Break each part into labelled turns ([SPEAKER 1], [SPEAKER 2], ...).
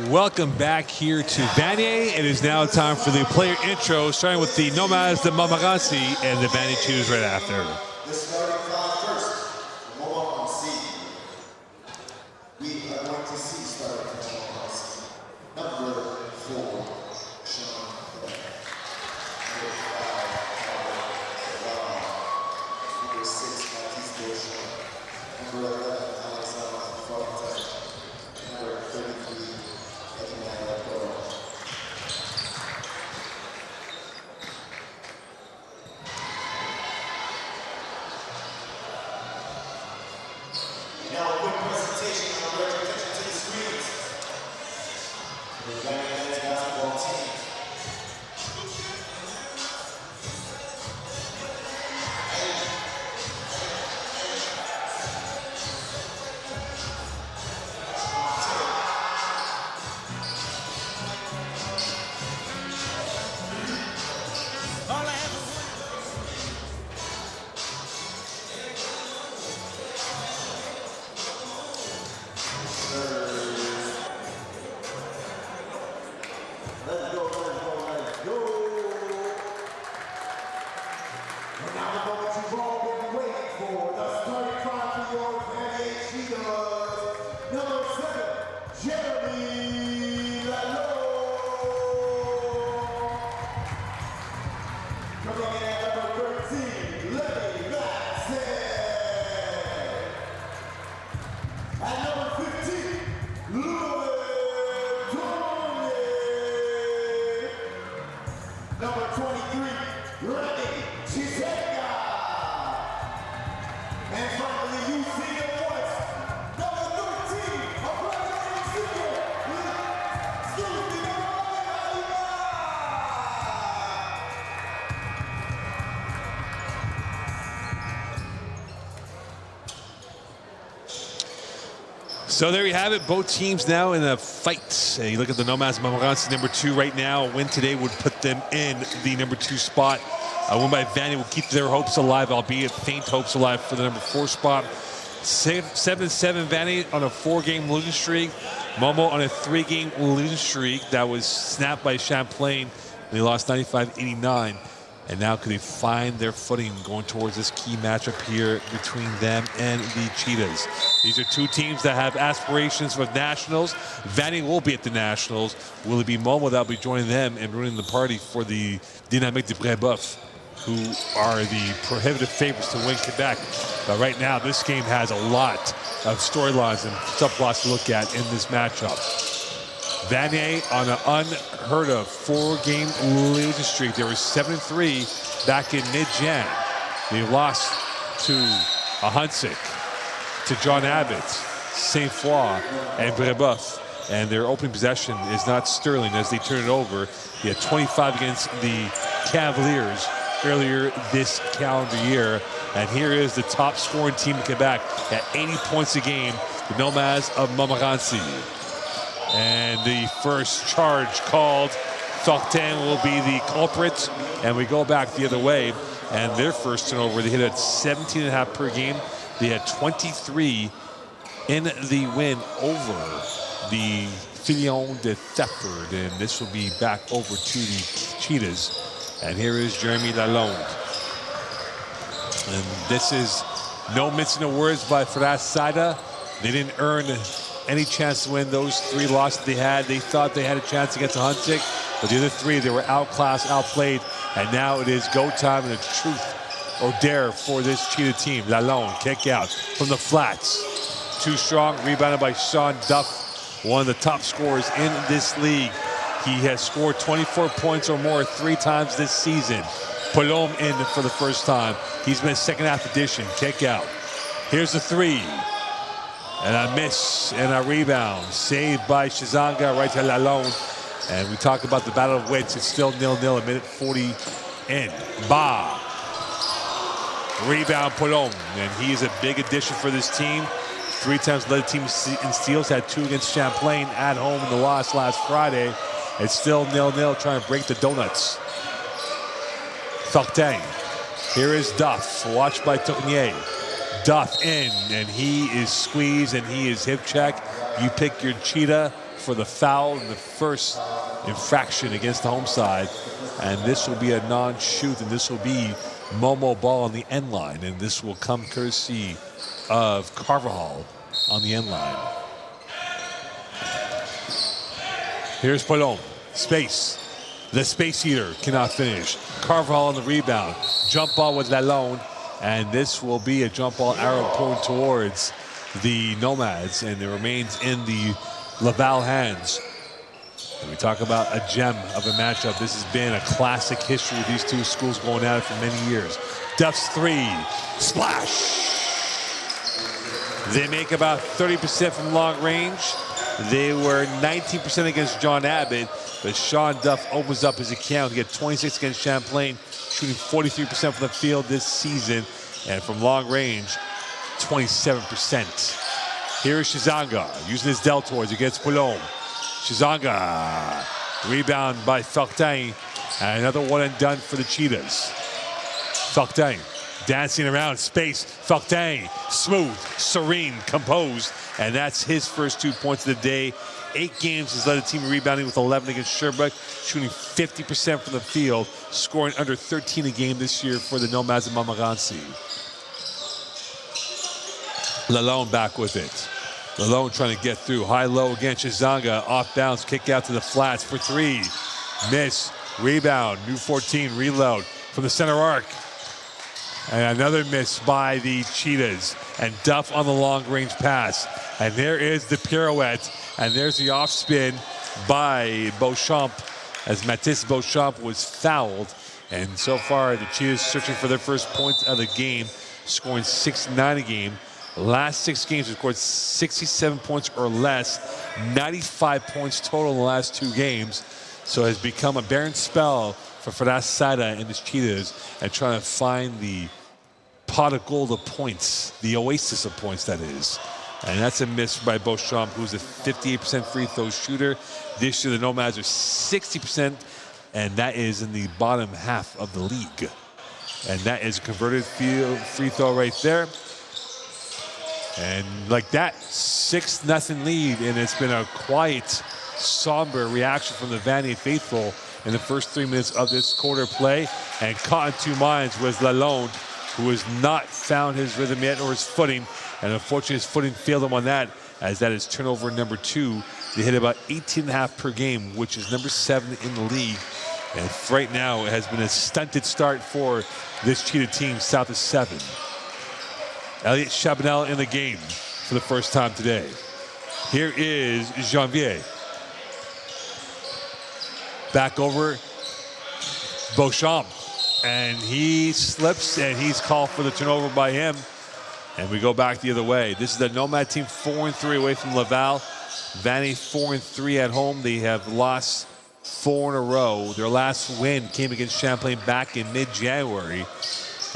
[SPEAKER 1] Welcome back here to Vanier. It is now time for the player intro, starting with the Nomads, the Montmorency, and the Vanier Cheetahs right after.
[SPEAKER 2] The starting five first, Montmorency. We are going to see starting from Montmorency. Number 4, Sean. Number 5, Number 6, Matisse. Number 11, Alexander Fontaine. Number 33, now a quick presentation and direct attention to the screens. The Vanier men's basketball team. Let's go. And now the moment you've all been waiting for, the starting five for your Vanier Cheetahs. Number 7, Jeremy Lalonde. Coming in at number 13, Lenny Madsen. At number 15, Louis. Number 23, Remy Cheetahs. And finally, you see it once. Number 13, a graduating senior. Excuse me,
[SPEAKER 1] So there you have it. Both teams now in a fight. You look at the Nomads, Montmorency, number 2 right now. A win today would put them in the number 2 spot. A win by Vanier will keep their hopes alive, albeit faint hopes alive for the number 4 spot. 7-7 Vanier on a 4-game losing streak. Momo on a 3-game losing streak that was snapped by Champlain. They lost 95-89. And now could they find their footing going towards this key matchup here between them and the Cheetahs. These are two teams that have aspirations for nationals. Vanier will be at the nationals. Will it be Momo that will be joining them and ruining the party for the Dynamique de Brébeuf, who are the prohibitive favorites to win Quebec? But right now, this game has a lot of storylines and subplots to look at in this matchup. Vanier on an unheard of 4-game losing streak. They were 7-3 back in mid-Jan. They lost to Hunsik, to John Abbott, Saint Foy, and Brébeuf. And their opening possession is not sterling as they turn it over. They had 25 against the Cavaliers earlier this calendar year. And here is the top scoring team in Quebec at 80 points a game, the Nomads of Montmorency. And the first charge called. Fortin will be the culprit. And we go back the other way. And their first turnover, they hit at 17.5 per game. They had 23 in the win over the Filion de Thetford. And this will be back over to the Cheetahs. And here is Jeremy Lalonde. And this is no mincing of words by Firas Saida. They didn't earn any chance to win those 3 losses they had. They thought they had a chance against Hunsik, but the other 3, they were outclassed, outplayed, and now it is go time and it's truth or dare for this Cheetah team. Lalonde, kick out from the flats. Too strong, rebounded by Sean Duff, one of the top scorers in this league. He has scored 24 points or more 3 times this season. Polom in for the first time. He's been a second half addition. Kick out. Here's the 3. And a miss and a rebound. Saved by Shizanga right to Lalonde. And we talk about the battle of wits. It's still 0-0 at minute 40 in. Ba. Rebound Poulon. And he is a big addition for this team. 3 times led the team in steals. Had 2 against Champlain at home in the loss last Friday. It's still 0-0 trying to break the donuts. Fortin. Here is Duff. Watched by Tournier. Duff in, and he is squeezed, and he is hip check. You pick your Cheetah for the foul in the first infraction against the home side. And this will be a non-shoot, and this will be Momo ball on the end line. And this will come courtesy of Carvajal on the end line. Here's Poulon. Space. The space eater cannot finish. Carvajal on the rebound. Jump ball with Lalonde. And this will be a jump ball arrow pointing towards the Nomads. And it remains in the Laval hands. And we talk about a gem of a matchup. This has been a classic history of these two schools going at it for many years. Duff's 3. Splash. They make about 30% from long range. They were 19% against John Abbott, but Sean Duff opens up his account. He had 26 against Champlain, shooting 43% from the field this season, and from long range, 27%. Here is Shizanga using his deltoids against Poulon. Shizanga, rebound by Fortin, and another one and done for the Cheetahs. Fortin dancing around space. Fortin, smooth, serene, composed, and that's his first 2 points of the day. 8 games has led the team rebounding with 11 against Sherbrooke, shooting 50% from the field, scoring under 13 a game this year for the Nomads of Montmorency. Lalonde back with it. Lalonde trying to get through. High-low against Shizanga. Off bounce, kick out to the flats for 3. Miss, rebound, new 14, reload from the center arc. And another miss by the Cheetahs. And Duff on the long-range pass. And there is the pirouette. And there's the off-spin by Beauchamp as Mathis Beauchamp was fouled. And so far, the Cheetahs searching for their first points of the game, scoring 6-9 a game. Last 6 games, they scored 67 points or less, 95 points total in the last 2 games. So it has become a barren spell for Faras Sada and his Cheetahs and trying to find the pot of gold of points, the oasis of points, that is. And that's a miss by Beauchamp, who's a 58% free throw shooter. This year, the Nomads are 60%, and that is in the bottom half of the league. And that is a converted free throw right there. And like that, 6-0 lead, and it's been a quiet, somber reaction from the Vanier faithful in the first 3 minutes of this quarter play. And caught in 2 minds was Lalonde, who has not found his rhythm yet or his footing. And unfortunately, his footing failed him on that, as that is turnover number 2. They hit about 18.5 per game, which is number 7 in the league. And right now, it has been a stunted start for this Cheetah team, south of 7. Elliot Chabanel in the game for the first time today. Here is Janvier. Back over Beauchamp. And he slips, and he's called for the turnover by him. And we go back the other way. This is the Nomad team 4-3 away from Laval. Vanier 4-3 at home. They have lost 4 in a row. Their last win came against Champlain back in mid-January.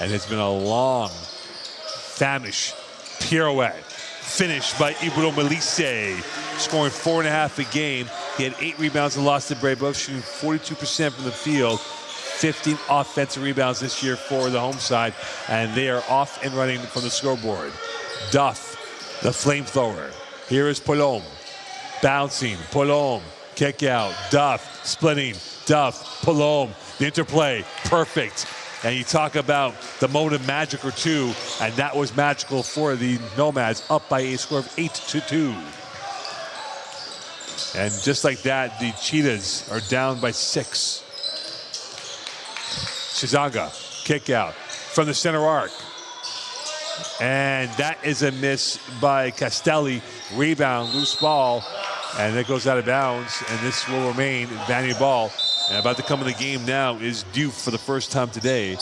[SPEAKER 1] And it's been a long, famished pirouette. Finished by Ibro Melisse, scoring 4.5 a game. He had 8 rebounds and lost to Brebeuf, shooting 42% from the field. 15 offensive rebounds this year for the home side, and they are off and running from the scoreboard. Duff, the flamethrower. Here is Poulon, bouncing. Poulon, kick out. Duff, splitting. Duff, Poulon, the interplay, perfect. And you talk about the moment of magic or two, and that was magical for the Nomads, up by a score of 8-2. And just like that, the Cheetahs are down by 6. Shizanga, kick out from the center arc. And that is a miss by Castelli. Rebound, loose ball, and it goes out of bounds. And this will remain Vanier ball. And about to come in the game now is Diouf for the first time today.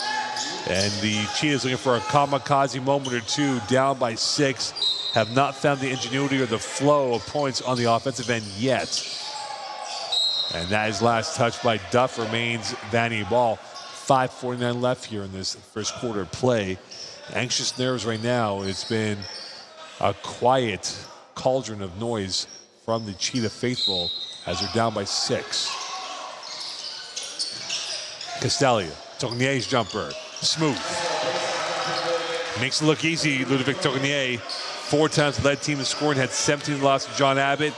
[SPEAKER 1] And the Cheetahs looking for a kamikaze moment or two, down by 6. have not found the ingenuity or the flow of points on the offensive end yet. And that is last touch by Duff, remains Vanier ball. 5:49 left here in this first quarter play. Anxious nerves right now. It's been a quiet cauldron of noise from the Cheetah faithful as they're down by 6. Castelli, Tournier's jumper, smooth. Makes it look easy, Ludovic Tournier. 4 times led team in scoring, had 17 losses to John Abbott,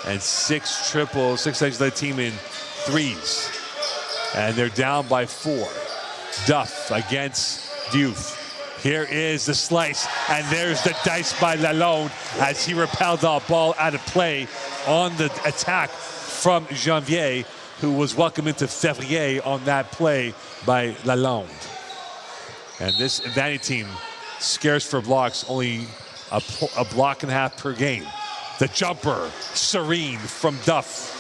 [SPEAKER 1] and 6 triples, 6 times led team in threes. And they're down by 4. Duff against Diouf. Here is the slice, and there's the dice by Lalonde as he repelled the ball out of play on the attack from Janvier, who was welcomed into Ferrier on that play by Lalonde. And this Vanier team, scarce for blocks, only a block and a half per game. The jumper, serene from Duff.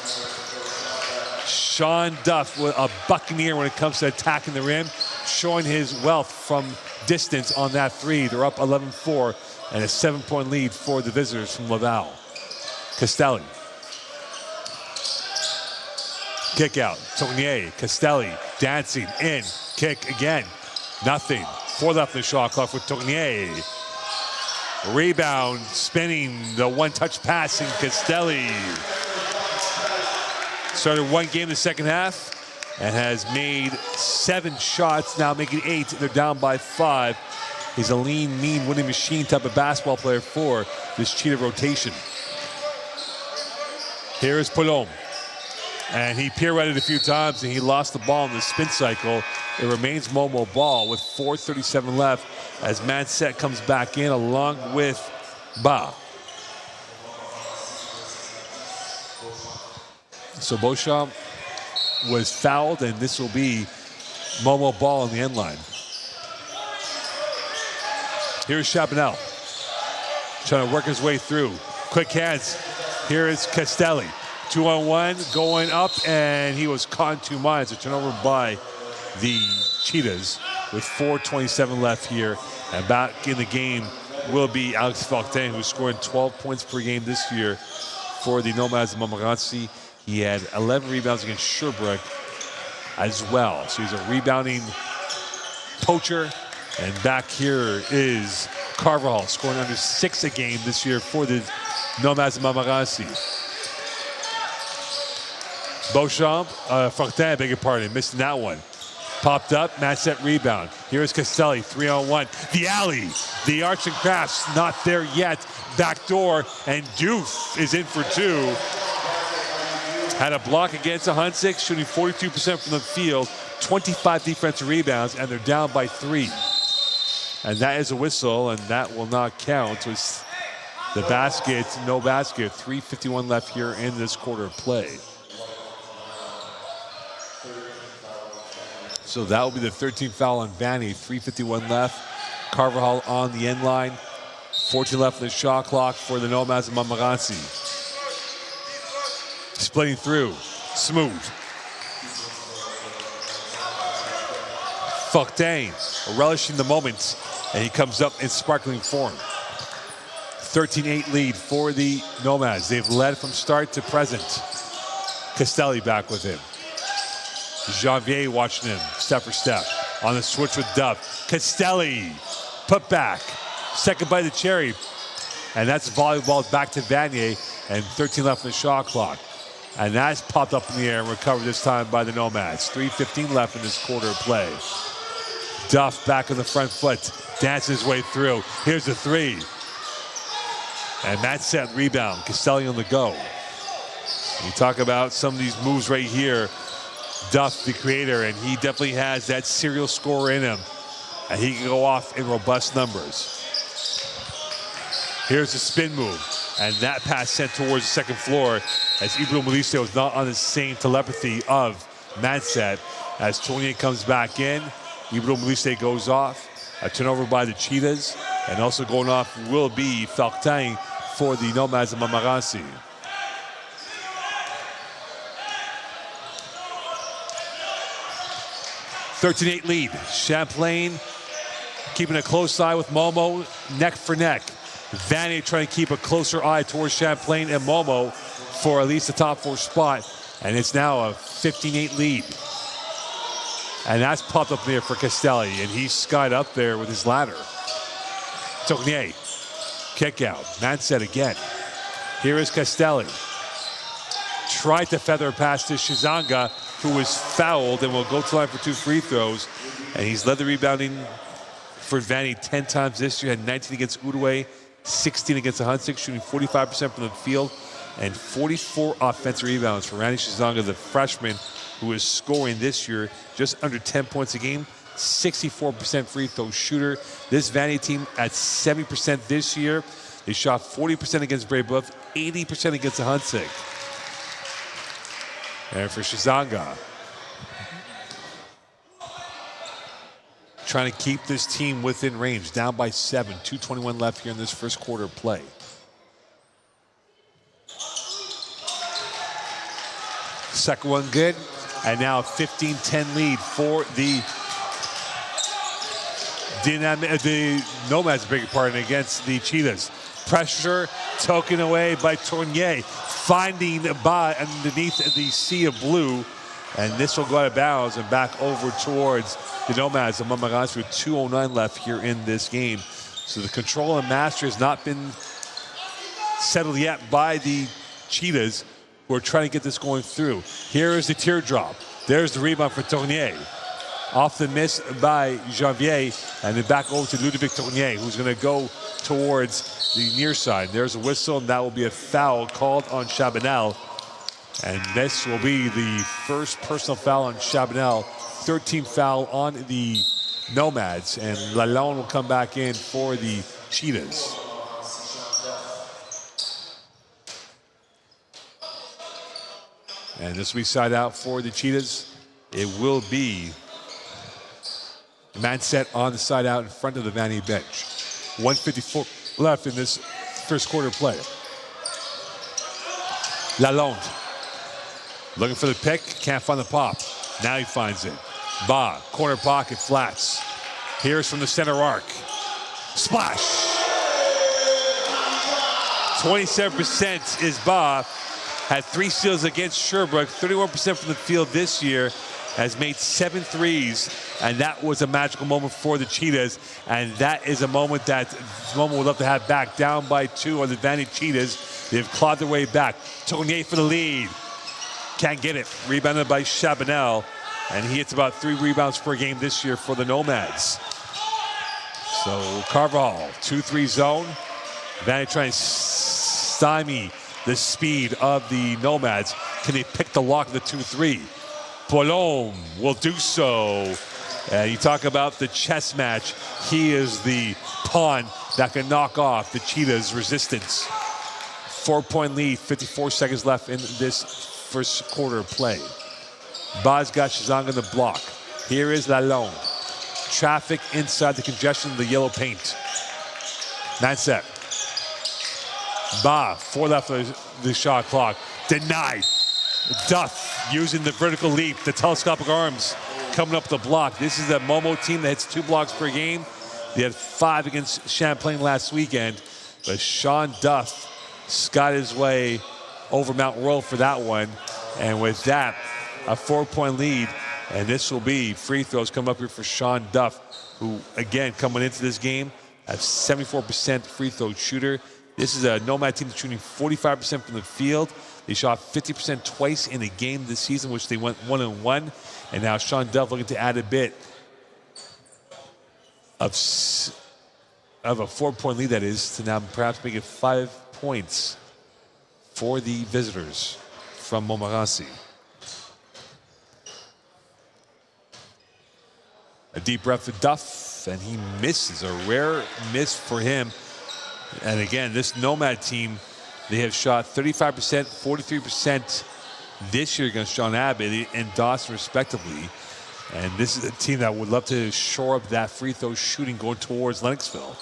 [SPEAKER 1] Sean Duff, a buccaneer when it comes to attacking the rim, showing his wealth from distance on that 3. They're up 11-4 and a 7-point lead for the visitors from Laval. Castelli. Kick out. Tournier, Castelli dancing in. Kick again. Nothing. 4 left in the shot clock with Tournier. Rebound, spinning the one-touch pass in Castelli. Started 1 game in the second half and has made 7 shots, now making 8. They're down by 5. He's a lean, mean, winning machine type of basketball player for this Cheetah rotation. Here is Poulom. And he pirouetted a few times and he lost the ball in the spin cycle. It remains Momo ball with 4:37 left as Manset comes back in along with Ba. So Beauchamp was fouled, and this will be Momo ball on the end line. Here's Chabanel trying to work his way through. Quick hands. Here is Castelli. 2-on-1 going up, and he was caught in 2 minds. A turnover by the Cheetahs with 4:27 left here. And back in the game will be Alex Fortin, who's scoring 12 points per game this year for the Nomads of Montmorency. He had 11 rebounds against Sherbrooke as well. So he's a rebounding poacher. And back here is Carvajal, scoring under 6 a game this year for the Nomads of Montmorency. Beauchamp, Fortin, I beg your pardon, missing that one. Popped up, match set rebound. Here's Castelli, 3-on-1. The alley, the arts and crafts, not there yet. Back door, and Diouf is in for 2. Had a block against the Hunsik, shooting 42% from the field, 25 defensive rebounds, and they're down by 3. And that is a whistle, and that will not count. It's the basket, no basket. 3:51 left here in this quarter of play. So that will be the 13th foul on Vanier. 3:51 left. Carvajal on the end line. 14 left in the shot clock for the Nomads of Montmorency. Splitting through, smooth. Fortin relishing the moment, and he comes up in sparkling form. 13-8 lead for the Nomads. They've led from start to present. Castelli back with him. Janvier watching him step for step on the switch with Duff. Castelli put back. Second bite of the cherry. And that's volleyball back to Vanier, and 13 left in the shot clock. And that's popped up in the air and recovered this time by the Nomads. 3:15 left in this quarter of play. Duff back on the front foot, dances his way through. Here's the 3. And that's set rebound. Castelli on the go. You talk about some of these moves right here. Duff, the creator, and he definitely has that serial scorer in him. And he can go off in robust numbers. Here's the spin move. And that pass sent towards the second floor as Ibro Melisse was not on the same telepathy of Manset. As Tournier comes back in, Ibro Melisse goes off. A turnover by the Cheetahs. And also going off will be Fortin for the Nomads of Montmorency. (13-8) lead. Champlain keeping a close eye with Momo, neck for neck. Vanier trying to keep a closer eye towards Champlain and Momo for at least the top 4 spot. And it's now a 15-8 lead. And that's popped up there for Castelli, and he's skied up there with his ladder. Tournier, kick out. Manset again. Here is Castelli. Tried to feather past to Shizanga, who was fouled and will go to the line for 2 free throws. And he's led the rebounding for Vanier 10 times this year. Had 19 against Uruguay, 16 against the Hunsik, shooting 45% from the field, and 44 offensive rebounds for Randy Shizanga, the freshman, who is scoring this year just under 10 points a game, 64% free throw shooter. This Vanier team at 70% this year. They shot 40% against Brebeuf, 80% against the Hunsik. And for Shizanga, trying to keep this team within range, down by 7, 2:21 left here in this first quarter of play. Second one good, and now a 15-10 lead for the Nomads, big part against the Cheetahs. Pressure taken away by Tournier, finding Ba underneath the sea of blue, and this will go out of bounds and back over towards the Nomads of Montmorency with 2:09 left here in this game. So the control and mastery has not been settled yet by the Cheetahs, who are trying to get this going through. Here is the teardrop. There's the rebound for Tournier. Off the miss by Janvier, and then back over to Ludovic Tournier, who's going to go towards the near side. There's a whistle, and that will be a foul called on Chabanel. And this will be the first personal foul on Chabanel, 13th foul on the Nomads, and Lalonde will come back in for the Cheetahs. And this will be side out for the Cheetahs. It will be Manset on the side out in front of the Vanier bench. 1:54 left in this first quarter play. Lalonde looking for the pick, can't find the pop. Now he finds it. Ba, corner pocket, flats. Here's from the center arc. Splash! 27% is Ba. Had 3 steals against Sherbrooke, 31% from the field this year. Has made 7 threes, and that was a magical moment for the Cheetahs, and that is a moment that Momo would love to have back. Down by 2 on the Vanier Cheetahs. They've clawed their way back. Tournier for the lead. Can't get it. Rebounded by Chabanel, and he hits about 3 rebounds per game this year for the Nomads. So Carvajal, 2-3 zone. Vanier trying to stymie the speed of the Nomads. Can they pick the lock of the 2-3? Polom will do so. And you talk about the chess match. He is the pawn that can knock off the Cheetahs' resistance. 4-point lead, 54 seconds left in this first quarter of play. Ba's got Shizanga on the block. Here is Lalonde. Traffic inside the congestion of the yellow paint. Manset. Ba, 4 left of the shot clock. Denied. Duff using the vertical leap, the telescopic arms coming up the block. This is a Momo team that hits 2 blocks per game. They had 5 against Champlain last weekend, but Sean Duff got his way over Mount Royal for that one. And with that, a 4-point lead. And this will be free throws come up here for Sean Duff, who, again, coming into this game, a 74% free throw shooter. This is a Nomad team that's shooting 45% from the field. They shot 50% twice in a game this season, which they went 1-1. And now Sean Duff looking to add a bit of a 4-point lead, that is, to now perhaps make it 5 points for the visitors from Montmorency. A deep breath for Duff, and he misses. A rare miss for him. And again, this Nomad team, they have shot 35%, 43% this year against John Abbott and Dawson, respectively. And this is a team that would love to shore up that free throw shooting going towards Lennoxville.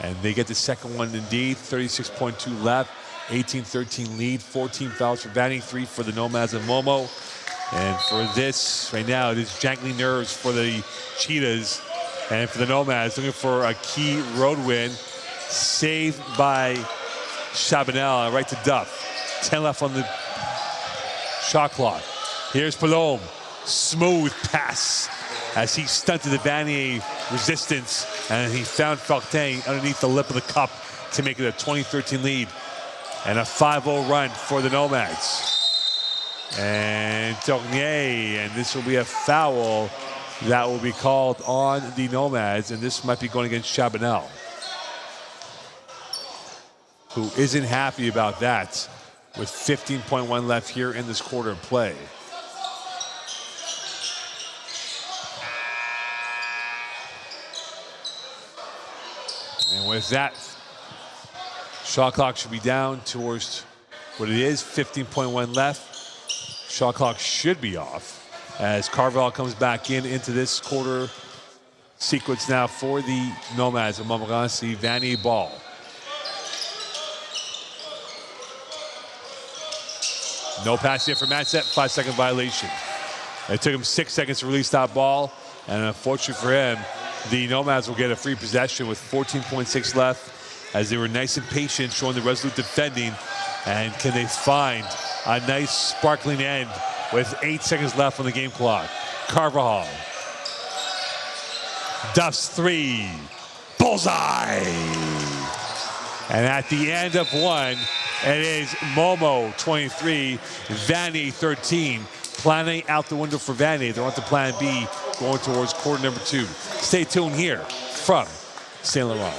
[SPEAKER 1] And they get the second one indeed, 36.2 left, 18-13 lead, 14 fouls for Vanier, 3 for the Nomads and Momo. And for this, right now, it is jangling nerves for the Cheetahs and for the Nomads, looking for a key road win. Saved by Chabanel, right to Duff. 10 left on the shot clock. Here's Palom. Smooth pass as he stunted the Vanier resistance, and he found Fortin underneath the lip of the cup to make it a 20-13 lead and a 5-0 run for the Nomads. And Tournier, and this will be a foul that will be called on the Nomads, and this might be going against Chabanel, who isn't happy about that with 15.1 left here in this quarter of play. And with that, shot clock should be down towards what it is, 15.1 left. Shot clock should be off as Carvalho comes back into this quarter sequence now for the Nomads of Montmorency. Vanier ball. No pass here for Matset, 5-second violation. It took him 6 seconds to release that ball, and unfortunately for him, the Nomads will get a free possession with 14.6 left as they were nice and patient, showing the resolute defending. And can they find a nice sparkling end with 8 seconds left on the game clock? Carvajal. Duff's three. Bullseye! And at the end of one, it is Momo 23, Vanier 13. Plan A out the window for Vanier. They're on to plan B going towards quarter number 2. Stay tuned here from Saint Laurent.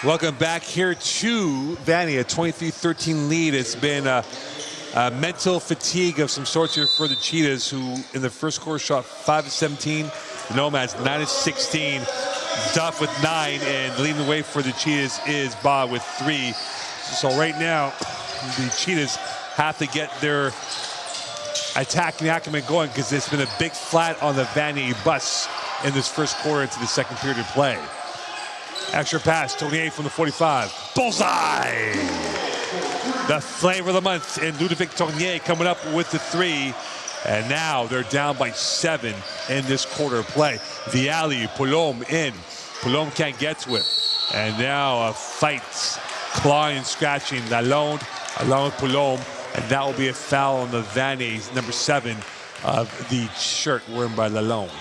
[SPEAKER 1] Welcome back here to Vanier, 23-13 lead. It's been a mental fatigue of some sorts here for the Cheetahs, who in the first quarter shot 5-17. The Nomads 9-16. Duff with 9, and leading the way for the Cheetahs is Bob with 3. So right now, the Cheetahs have to get their attacking acumen going because there's been a big flat on the Vanier bus in this first quarter into the second period of play. Extra pass, Tournier from the 45. Bullseye! The flavor of the month in Ludovic Tournier coming up with the 3. And now they're down by 7 in this quarter of play. The alley, Palom in. Palom can't get to it. And now a fight, clawing and scratching Lalonde along with Palom. And that will be a foul on the Vanier's number 7 of the shirt worn by Lalonde.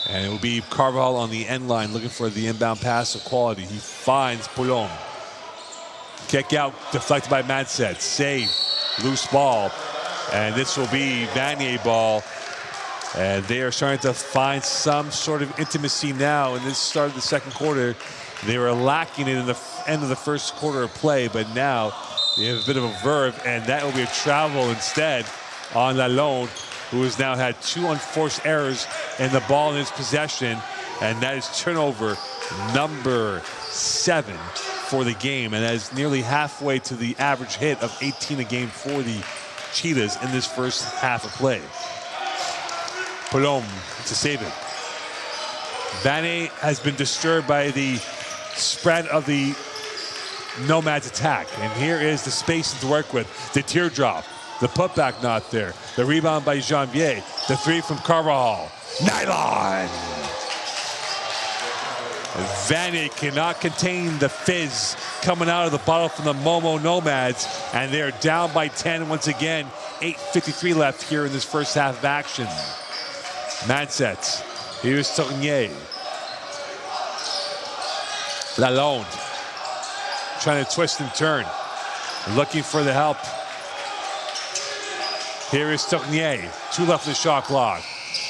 [SPEAKER 1] And it will be Carvalho on the end line looking for the inbound pass of quality. He finds Palom. Kick out, deflected by Matset. Save, loose ball. And this will be Vanier ball. And they are starting to find some sort of intimacy now. In this start of the second quarter, they were lacking it in the end of the first quarter of play, but now they have a bit of a verve, and that will be a travel instead on Lalonde, who has now had 2 unforced errors in the ball in his possession, and that is turnover number 7 for the game, and that is nearly halfway to the average hit of 18 a game for the Cheetahs in this first half of play. Poulom to save it. Vanier has been disturbed by the spread of the Nomads attack, and here is the space to work with. The teardrop, the putback not there. The rebound by Janvier. The 3 from Carvajal. Nylon! Vanier cannot contain the fizz coming out of the bottle from the Momo Nomads, and they're down by 10 once again. 8:53 left here in this first half of action. Mansett. Here's Tournier. Lalonde. Trying to twist and turn. Looking for the help. Here is Tournier. 2 left in the shot clock.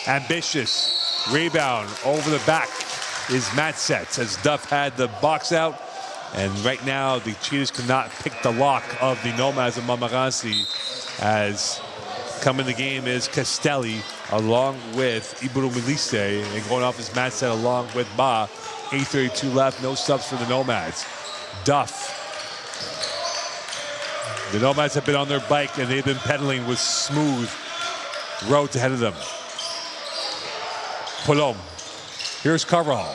[SPEAKER 1] Ambitious. Rebound over the back is Mansett as Duff had the box out. And right now, the Cheetahs cannot pick the lock of the Nomads of Montmorency, as coming the game is Castelli along with Ibro Melisse, and going off is Mansett along with Ba. 8:32 left, no subs for the Nomads. Duff. The Nomads have been on their bike, and they've been pedaling with smooth roads ahead of them. Poulom. Here's Carvajal.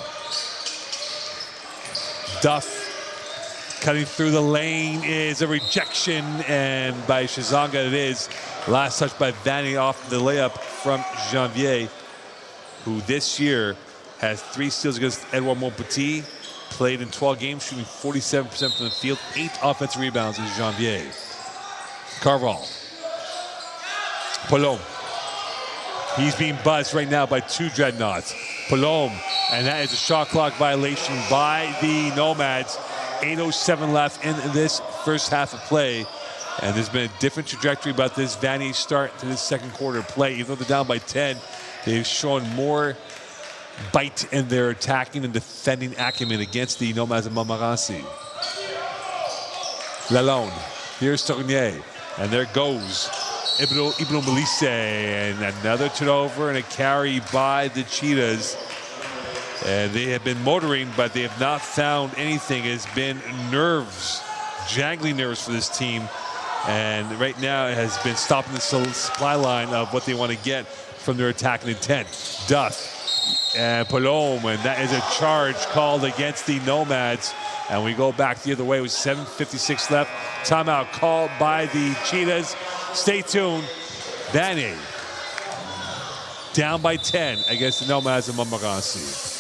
[SPEAKER 1] Duff cutting through the lane is a rejection, and by Shizanga it is. Last touch by Vanier off the layup from Janvier, who this year has 3 steals against Edouard Montpetit, played in 12 games, shooting 47% from the field, 8 offensive rebounds is Janvier. Carvajal. Poulom. He's being buzzed right now by 2 dreadnoughts. Poulom, and that is a shot clock violation by the Nomads. 8:07 left in this first half of play. And there's been a different trajectory about this Vanier start to this second quarter play. Even though they're down by 10, they've shown more bite in their attacking and defending acumen against the Nomads of Montmorency. Lalonde. Here's Tournier. And there goes Ibno Melisse, and another turnover and a carry by the Cheetahs. And they have been motoring, but they have not found anything. It's been nerves, jangling nerves for this team. And right now it has been stopping the supply line of what they want to get from their attacking intent. Duff and Poulom, and that is a charge called against the Nomads. And we go back the other way with 7:56 left. Timeout called by the Cheetahs. Stay tuned. Vanier down by 10 against the Nomads of Montmorency.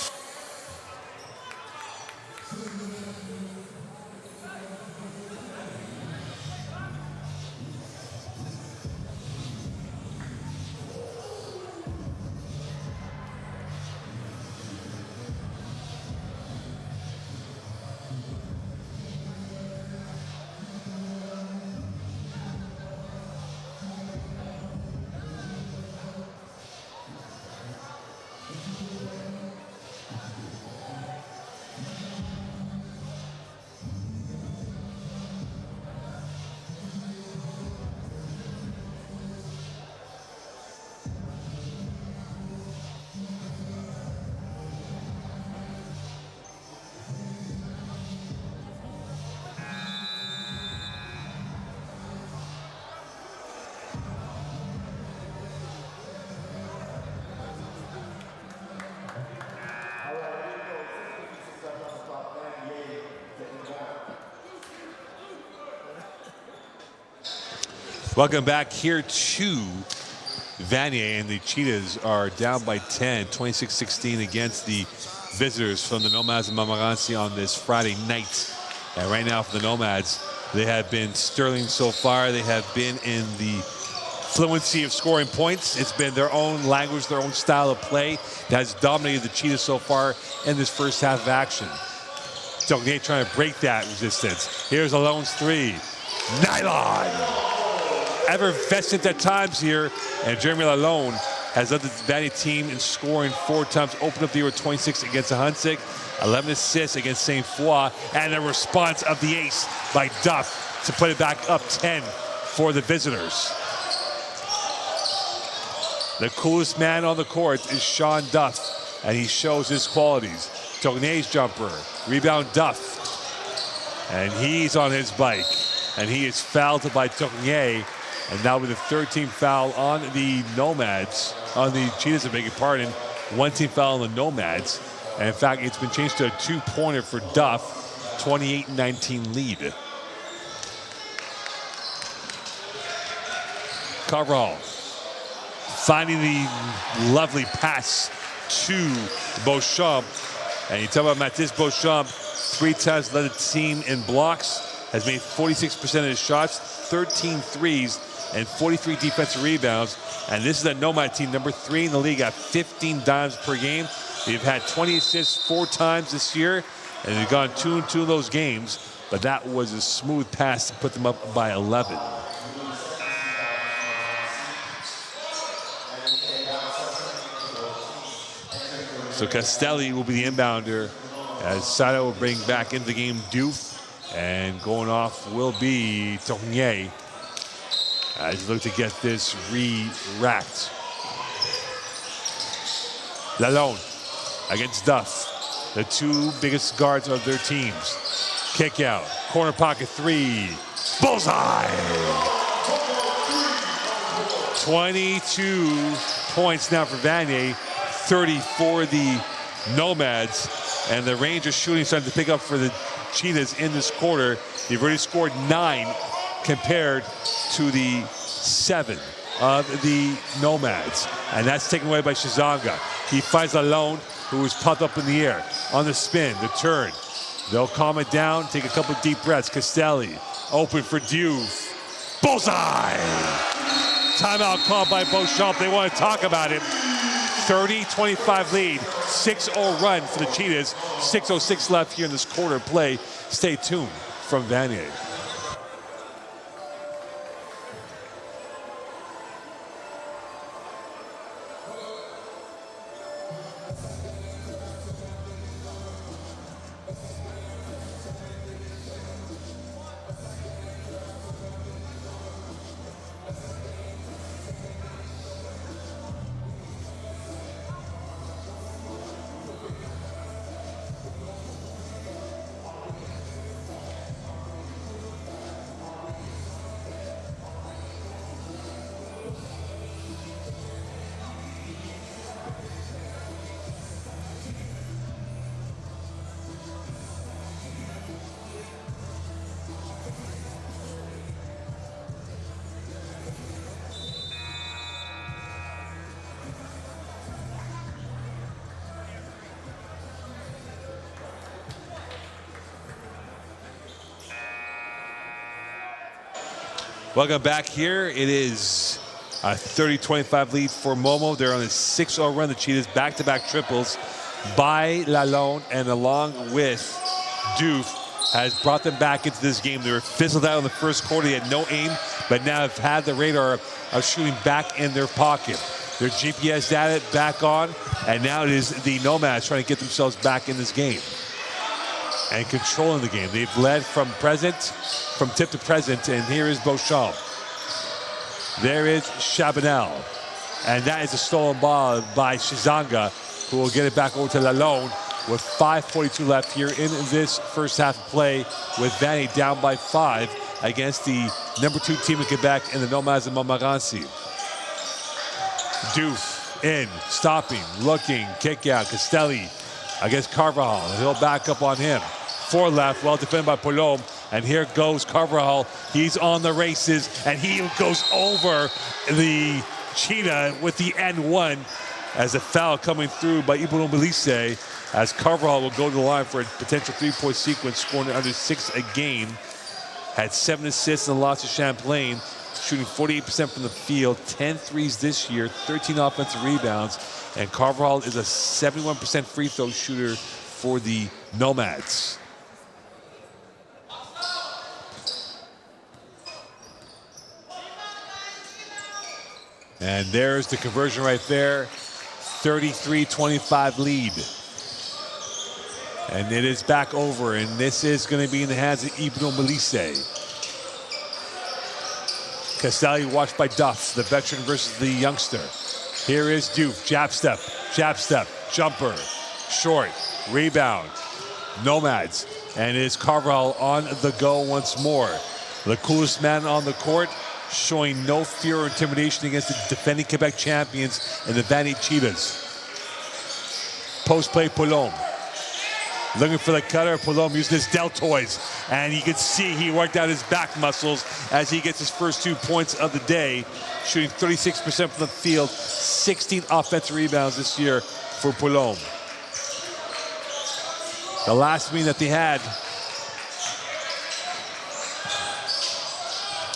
[SPEAKER 1] Welcome back here to Vanier, and the Cheetahs are down by 10, 26-16 against the visitors from the Nomads of Montmorency on this Friday night. And right now for the Nomads, they have been sterling so far. They have been in the fluency of scoring points. It's been their own language, their own style of play that has dominated the Cheetahs so far in this first half of action. Tournier trying to break that resistance. Here's Lalonde's 3. Nylon! Effervescent at times here, and Jeremy Lalonde has led the Vanier team in scoring 4 times, opened up the year with 26 against the Hunsik, 11 assists against St. Foy, and the response of the ace by Duff to put it back up 10 for the visitors. The coolest man on the court is Sean Duff, and he shows his qualities. Tournier's jumper, rebound Duff, and he's on his bike, and he is fouled by Tournier, and now with the 13th foul on the Nomads, on the Cheetahs, I beg your pardon, 1 team foul on the Nomads, and in fact, it's been changed to a 2-pointer for Duff, 28-19 lead. Carvajal finding the lovely pass to Beauchamp. And you talk about Mathis Beauchamp, 3 times led the team in blocks, has made 46% of his shots, 13 threes, and 43 defensive rebounds. And this is the Nomad team, number 3 in the league, at 15 dimes per game. They've had 20 assists 4 times this year, and they've gone 2-2 in those games. But that was a smooth pass to put them up by 11. So Castelli will be the inbounder as Sato will bring back into the game Diouf, and going off will be Tournier as you look to get this re-racked. Lalonde against Duff, the 2 biggest guards of their teams. Kick out, corner pocket 3, bullseye! 22 points now for Vanier, 30 for the Nomads, and the range of shooting starting to pick up for the Cheetahs in this quarter. They've already scored 9 compared to the 7 of the Nomads, and that's taken away by Shizanga. He finds Lalonde, who is popped up in the air on the spin, the turn. They'll calm it down, take a couple deep breaths. Castelli open for Diouf, bullseye! Timeout called by Beauchamp. They want to talk about it. 30-25 lead, 6-0 run for the Cheetahs. 6:06 left here in this quarter play. Stay tuned from Vanier. Welcome back here. It is a 30-25 lead for Momo. They're on a 6-0 run. The Cheetahs back-to-back triples by Lalonde, and along with Diouf, has brought them back into this game. They were fizzled out in the first quarter. They had no aim, but now have had the radar of shooting back in their pocket. Their GPS data back on, and now it is the Nomads trying to get themselves back in this game and controlling the game. They've led from tip to present, and here is Beauchamp. There is Chabanel, and that is a stolen ball by Shizanga, who will get it back over to Lalonde with 5:42 left here in this first half of play, with Vanier down by 5 against the number 2 team in Quebec in the Nomads of Montmorency. Diouf in, stopping, looking, kick out. Castelli against Carvajal. He'll back up on him. 4 left, well defended by Polom. And here goes Carvajal. He's on the races, and he goes over the Cheetah with the N1 as a foul coming through by Ibrahim Belise, as Carvajal will go to the line for a potential 3-point sequence, scoring under 6 a game. Had 7 assists in the loss to Champlain, shooting 48% from the field, 10 threes this year, 13 offensive rebounds, and Carvajal is a 71% free throw shooter for the Nomads. And there's the conversion right there. 33-25 lead. And it is back over, and this is going to be in the hands of Ibn Melisse. Castelli watched by Duff, the veteran versus the youngster. Here is Doof, jab step, jumper, short, rebound. Nomads, and it is Carvajal on the go once more. The coolest man on the court, showing no fear or intimidation against the defending Quebec champions and the Vanier Cheetahs. Post play, Poulom. Looking for the cutter, Poulom using his deltoids, and you can see he worked out his back muscles as he gets his first 2 points of the day, shooting 36% from the field, 16 offensive rebounds this year for Poulom. The last meeting that they had.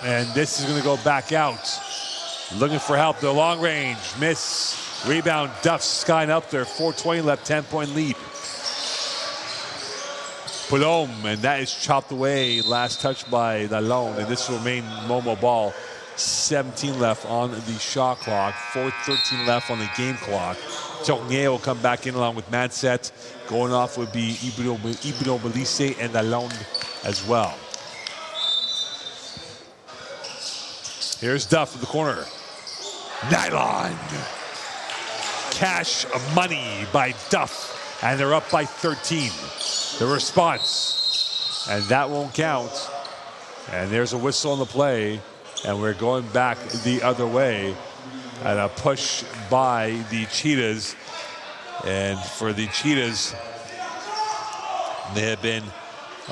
[SPEAKER 1] And this is going to go back out. Looking for help, the long range, miss. Rebound, Duff skying up there, 4:20 left, 10-point lead. Poulom, and that is chopped away, last touch by Lalonde, and this will remain Momo ball. 17 left on the shot clock, 4:13 left on the game clock. Tournier will come back in along with Manset. Going off would be Ibn Melisse and Lalonde as well. Here's Duff in the corner. Nylon. Cash money by Duff, and they're up by 13. The response, and that won't count. And there's a whistle on the play, and we're going back the other way. And a push by the Cheetahs. And for the Cheetahs, they have been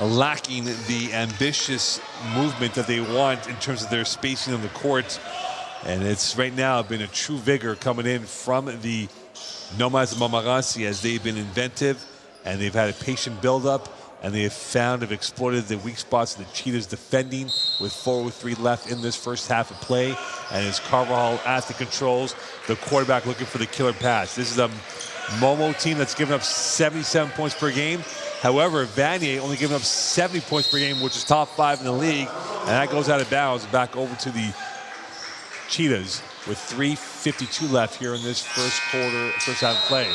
[SPEAKER 1] lacking the ambitious movement that they want in terms of their spacing on the court. And it's right now been a true vigor coming in from the Nomads of Montmorency as they've been inventive and they've had a patient build-up, and they have exploited the weak spots of the Cheetahs defending with 4:03 left in this first half of play. And it's Carvajal at the controls, the quarterback looking for the killer pass. This is a Momo team that's given up 77 points per game. However, Vanier only giving up 70 points per game, which is top 5 in the league. And that goes out of bounds back over to the Cheetahs with 3:52 left here in this first half of play.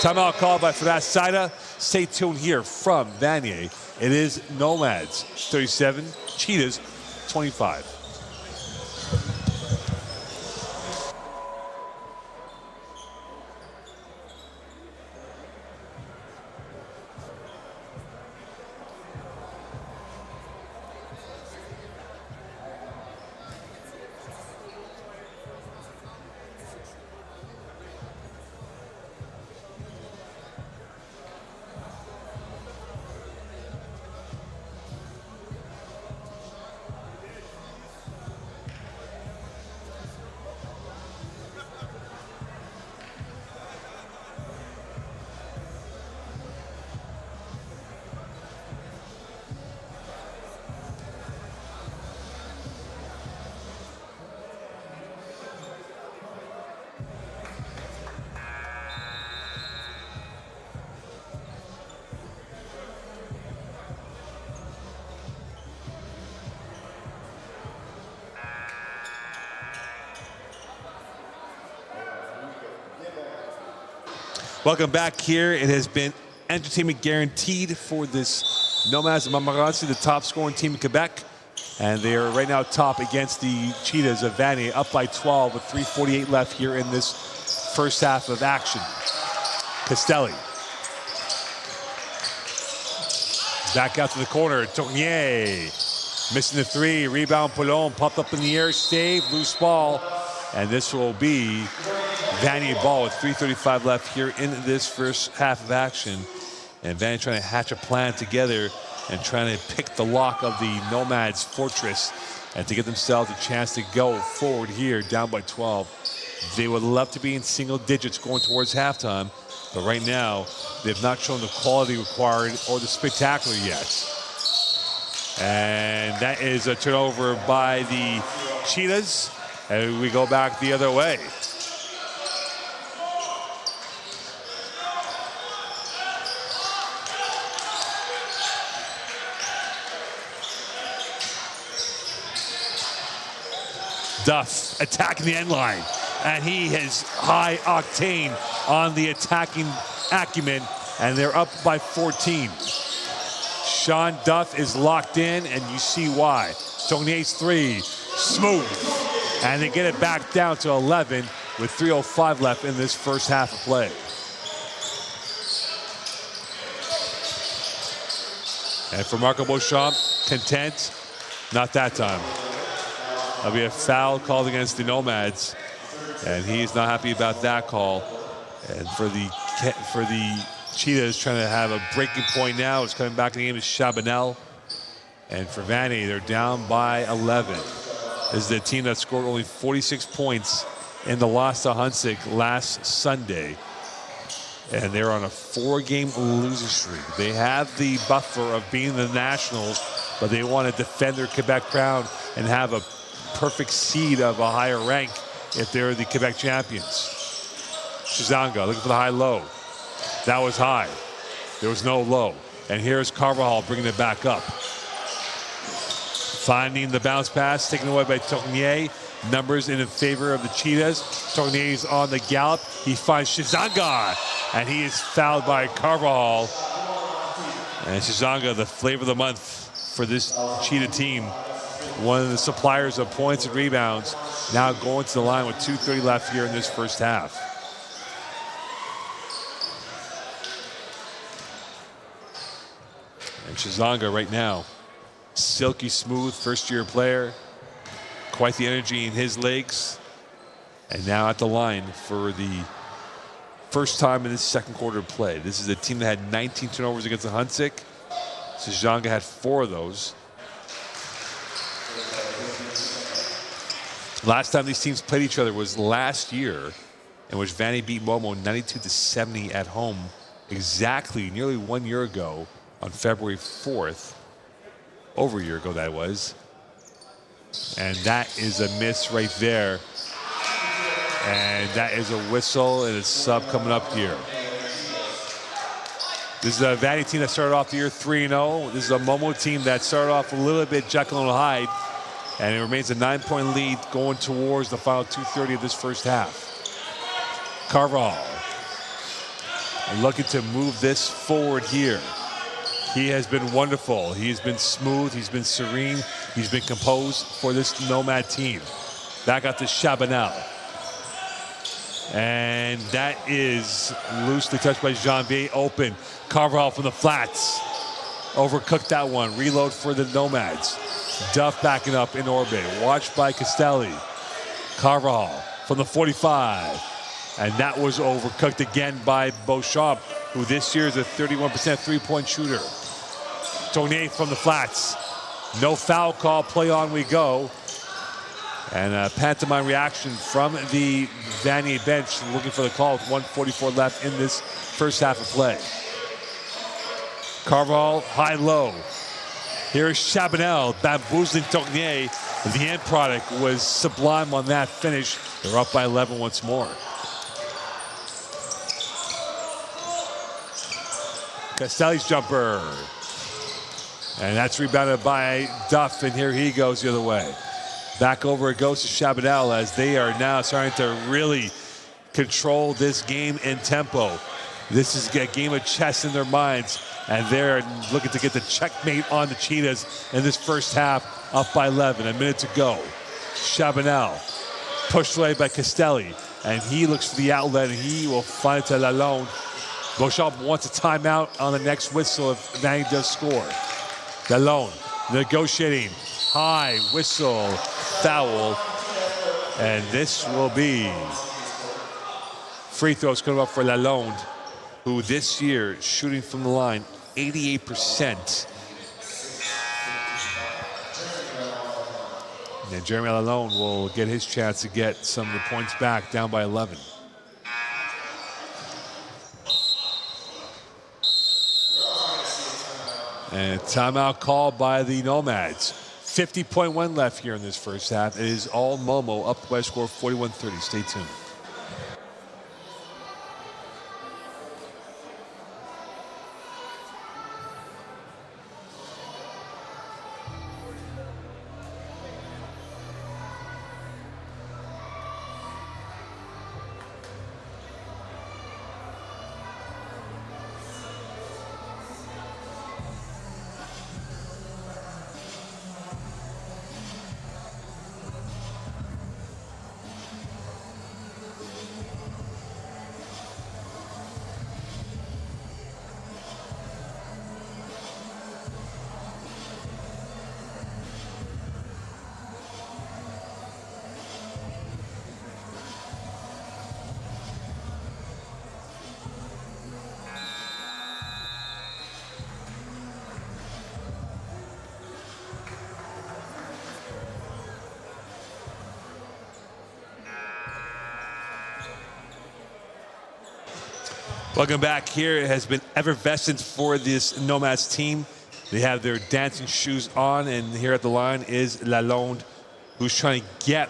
[SPEAKER 1] Timeout called by Faraz Saida. Stay tuned here from Vanier. It is Nomads 37, Cheetahs 25. Welcome back here. It has been entertainment guaranteed for this Nomads of Montmorency, the top scoring team in Quebec. And they are right now top against the Cheetahs of Vanier, up by 12 with 3:48 left here in this first half of action. Castelli. Back out to the corner. Tournier missing the three. Rebound, Poulom popped up in the air, save, loose ball. And this will be Vanier ball with 3:35 left here in this first half of action. And Vanier trying to hatch a plan together and trying to pick the lock of the Nomads fortress and to give themselves a chance to go forward here, down by 12. They would love to be in single digits going towards halftime, but right now they've not shown the quality required or the spectacular yet. And that is a turnover by the Cheetahs, and we go back the other way. Duff attacking the end line. and he has high octane on the attacking acumen, and they're up by 14. Sean Duff is locked in, and you see why. Tognier's three, smooth. And they get it back down to 11 with 3:05 left in this first half of play. And for Marco Beauchamp, content, not that time. That'll be a foul called against the Nomads, and he's not happy about that call. And for the Cheetahs, trying to have a breaking point now, is coming back in the game is Chabanel. And for Vanier, they're down by 11. This is the team that scored only 46 points in the loss to Hunsik last Sunday. And they're on a 4-game losing streak. They have the buffer of being the Nationals, but they want to defend their Quebec crown and have a perfect seed of a higher rank if they're the Quebec champions. Shizanga looking for the high-low. That was high. There was no low. And here's Carvajal bringing it back up. Finding the bounce pass, taken away by Tournier. Numbers in favor of the Cheetahs. Tournier's on the gallop. He finds Shizanga, and he is fouled by Carvajal. And Shizanga, the flavor of the month for this Cheetah team. One of the suppliers of points and rebounds, now going to the line with 2:30 left here in this first half. And Shizanga right now, silky smooth, first-year player. Quite the energy in his legs. And now at the line for the first time in this second quarter of play. This is a team that had 19 turnovers against the Hunsik. Shizanga had 4 of those. Last time these teams played each other was last year, in which Vanier beat Momo 92-70 at home, exactly nearly 1 year ago on February 4th. Over a year ago that was. And that is a miss right there. And that is a whistle and a sub coming up here. This is a Vanier team that started off the year 3-0. This is a Momo team that started off a little bit Jekyll and Hyde. And it remains a 9-point lead going towards the final 2:30 of this first half. Carvajal looking to move this forward here. He has been wonderful. He has been smooth. He's been serene. He's been composed for this Nomad team. Back out to Chabanel. And that is loosely touched by Janvier. Open. Carvajal from the flats. Overcooked that one. Reload for the Nomads. Duff backing up in orbit. Watched by Castelli. Carvajal from the 45. And that was overcooked again by Beauchamp, who this year is a 31% three-point shooter. Tournier from the flats. No foul call, play on we go. And a pantomime reaction from the Vanier bench, looking for the call with 1:44 left in this first half of play. Carvajal, high-low. Here's Chabanel, bamboozling Tournier. The end product was sublime on that finish. They're up by 11 once more. Castelli's jumper. And that's rebounded by Duff, and here he goes the other way. Back over it goes to Chabanel as they are now starting to really control this game in tempo. This is a game of chess in their minds, and they're looking to get the checkmate on the Cheetahs in this first half, up by 11, a minute to go. Chabanel pushed away by Castelli, and he looks for the outlet, and he will find it to Lalonde. Beauchamp wants a timeout on the next whistle if Vanier does score. Lalonde negotiating, high whistle, foul, and this will be free throws coming up for Lalonde, who this year shooting from the line 88%. And Jeremy Lalonde will get his chance to get some of the points back, down by 11. And timeout called by the Nomads. 50.1 left here in this first half. It is all Momo, up by a score of 41-30. Stay tuned. Welcome back. Here it has been effervescent for this Nomads team. They have their dancing shoes on, and here at the line is Lalonde, who's trying to get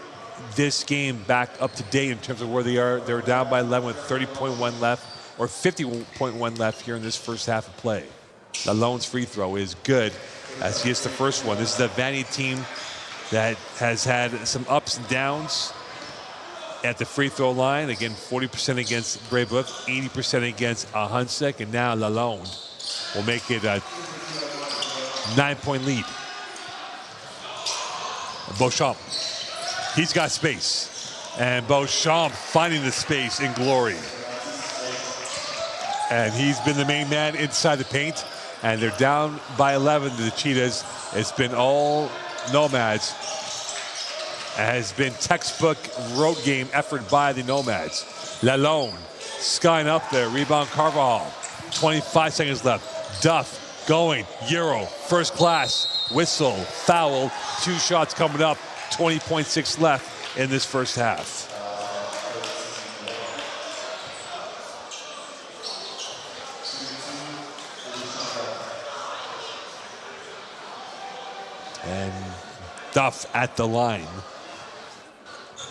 [SPEAKER 1] this game back up to date in terms of where they are. They're down by 11 with 30.1 left, or 50.1 left here in this first half of play. Lalonde's free throw is good as he hits the first one. This is the Vanier team that has had some ups and downs at the free throw line. Again, 40% against Brébeuf, 80% against Hunsek, and now Lalonde will make it a 9-point lead. Beauchamp, he's got space. And Beauchamp finding the space in glory. And he's been the main man inside the paint. And they're down by 11 to the Cheetahs. It's been all Nomads. It has been textbook road game effort by the Nomads. Lalonde skying up there. Rebound Carvajal. 25 seconds left. Duff going. Euro. First class. Whistle. Foul. 2 shots coming up. 20.6 left in this first half. And Duff at the line.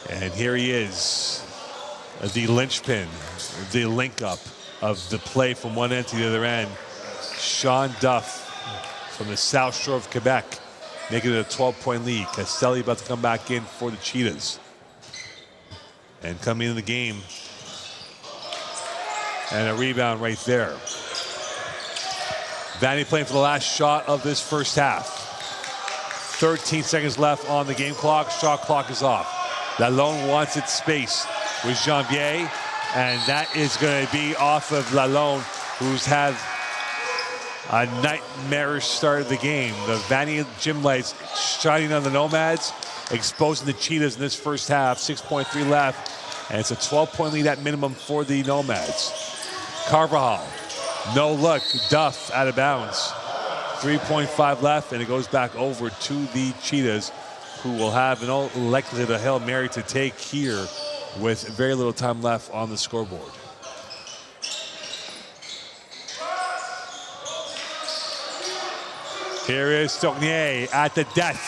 [SPEAKER 1] And here he is, the linchpin, the link up of the play from one end to the other end. Sean Duff from the South Shore of Quebec, making it a 12-point lead. Castelli about to come back in for the Cheetahs. And coming into the game, and a rebound right there. Vanier playing for the last shot of this first half. 13 seconds left on the game clock. Shot clock is off. Lalonde wants its space with Janvier, and that is going to be off of Lalonde, who's had a nightmarish start of the game. The Vanier gym lights shining on the Nomads, exposing the Cheetahs in this first half. 6.3 left, and it's a 12-point lead at minimum for the Nomads. Carvajal, no look. Duff out of bounds. 3.5 left, and it goes back over to the Cheetahs, who will have in all likelihood a Hail Mary to take here with very little time left on the scoreboard. Here is Tournier at the death.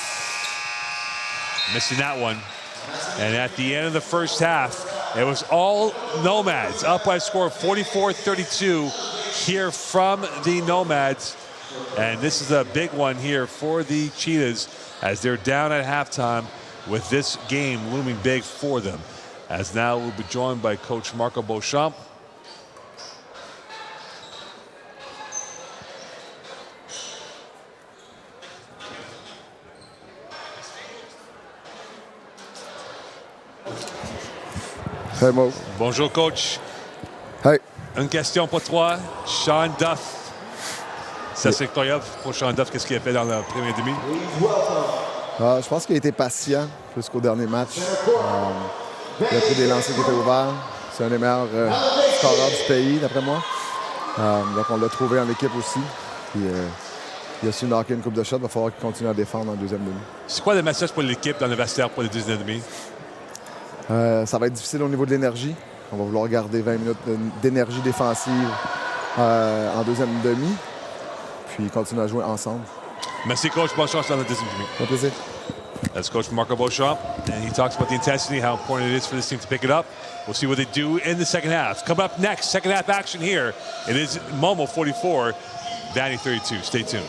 [SPEAKER 1] Missing that one. And at the end of the first half, it was all Nomads up by a score of 44-32 here from the Nomads. And this is a big one here for the Cheetahs as they're down at halftime with this game looming big for them. As now we'll be joined by Coach Marco Beauchamp.
[SPEAKER 3] Hey Mo.
[SPEAKER 1] Bonjour coach.
[SPEAKER 3] Hey.
[SPEAKER 1] Une question pour toi. Sean Duff. C'est assez incroyable pour Sean Duff, qu'est-ce qu'il a fait dans le premier demi?
[SPEAKER 3] Je pense qu'il a été patient jusqu'au dernier match. Il a pris des lancers qui étaient ouverts. C'est un des meilleurs scoreurs du pays, d'après moi. Donc on l'a trouvé en équipe aussi. Puis, il a su knocker une coupe de shot. Il va falloir qu'il continue à défendre en deuxième demi.
[SPEAKER 1] C'est quoi le message pour l'équipe dans le vestiaire pour les deuxième demi?
[SPEAKER 3] Ça va être difficile au niveau de l'énergie. On va vouloir garder 20 minutes d'énergie défensive en deuxième demi. Puis continuer à jouer ensemble.
[SPEAKER 1] Merci coach, bonne chance dans la deuxième demi.
[SPEAKER 3] Un plaisir.
[SPEAKER 1] That's Coach Marco Beauchamp, and he talks about the intensity, how important it is for this team to pick it up. We'll see what they do in the second half. Coming up next, second half action here. It is Momo 44, Vanier 32. Stay tuned.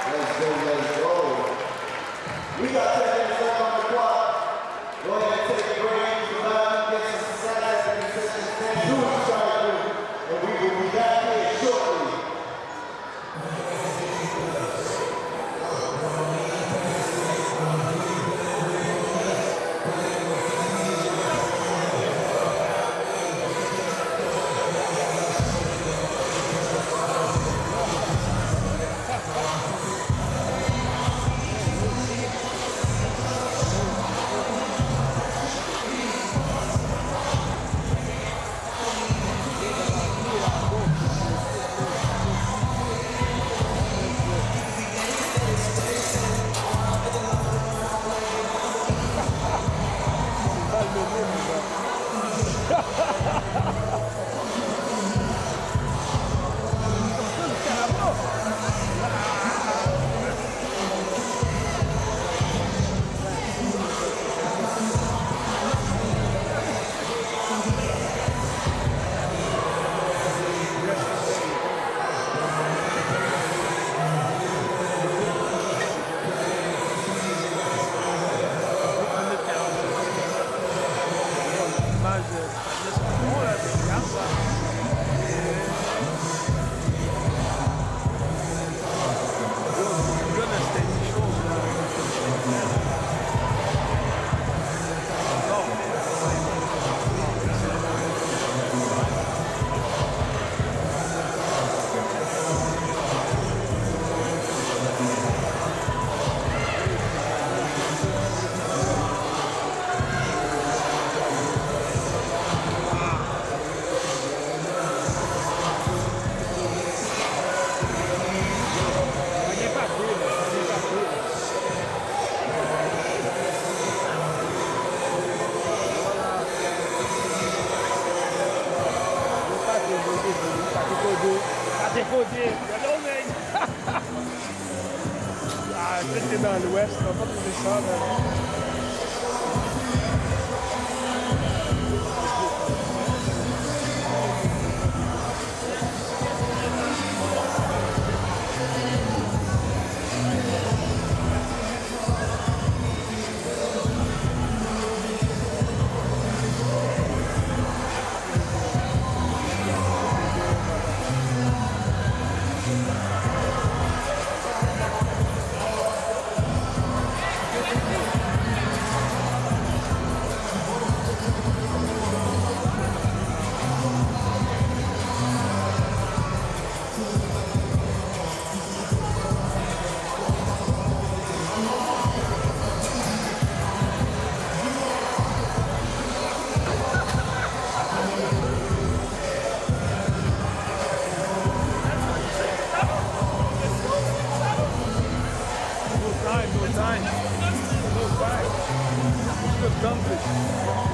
[SPEAKER 2] Let's go, let's go. We got 10 minutes left on the clock. Go ahead and take a break. Come out, get some snacks and do what you try to do. And we will be back here shortly.
[SPEAKER 4] Peut-être dans l'ouest, on va pas trouver ça.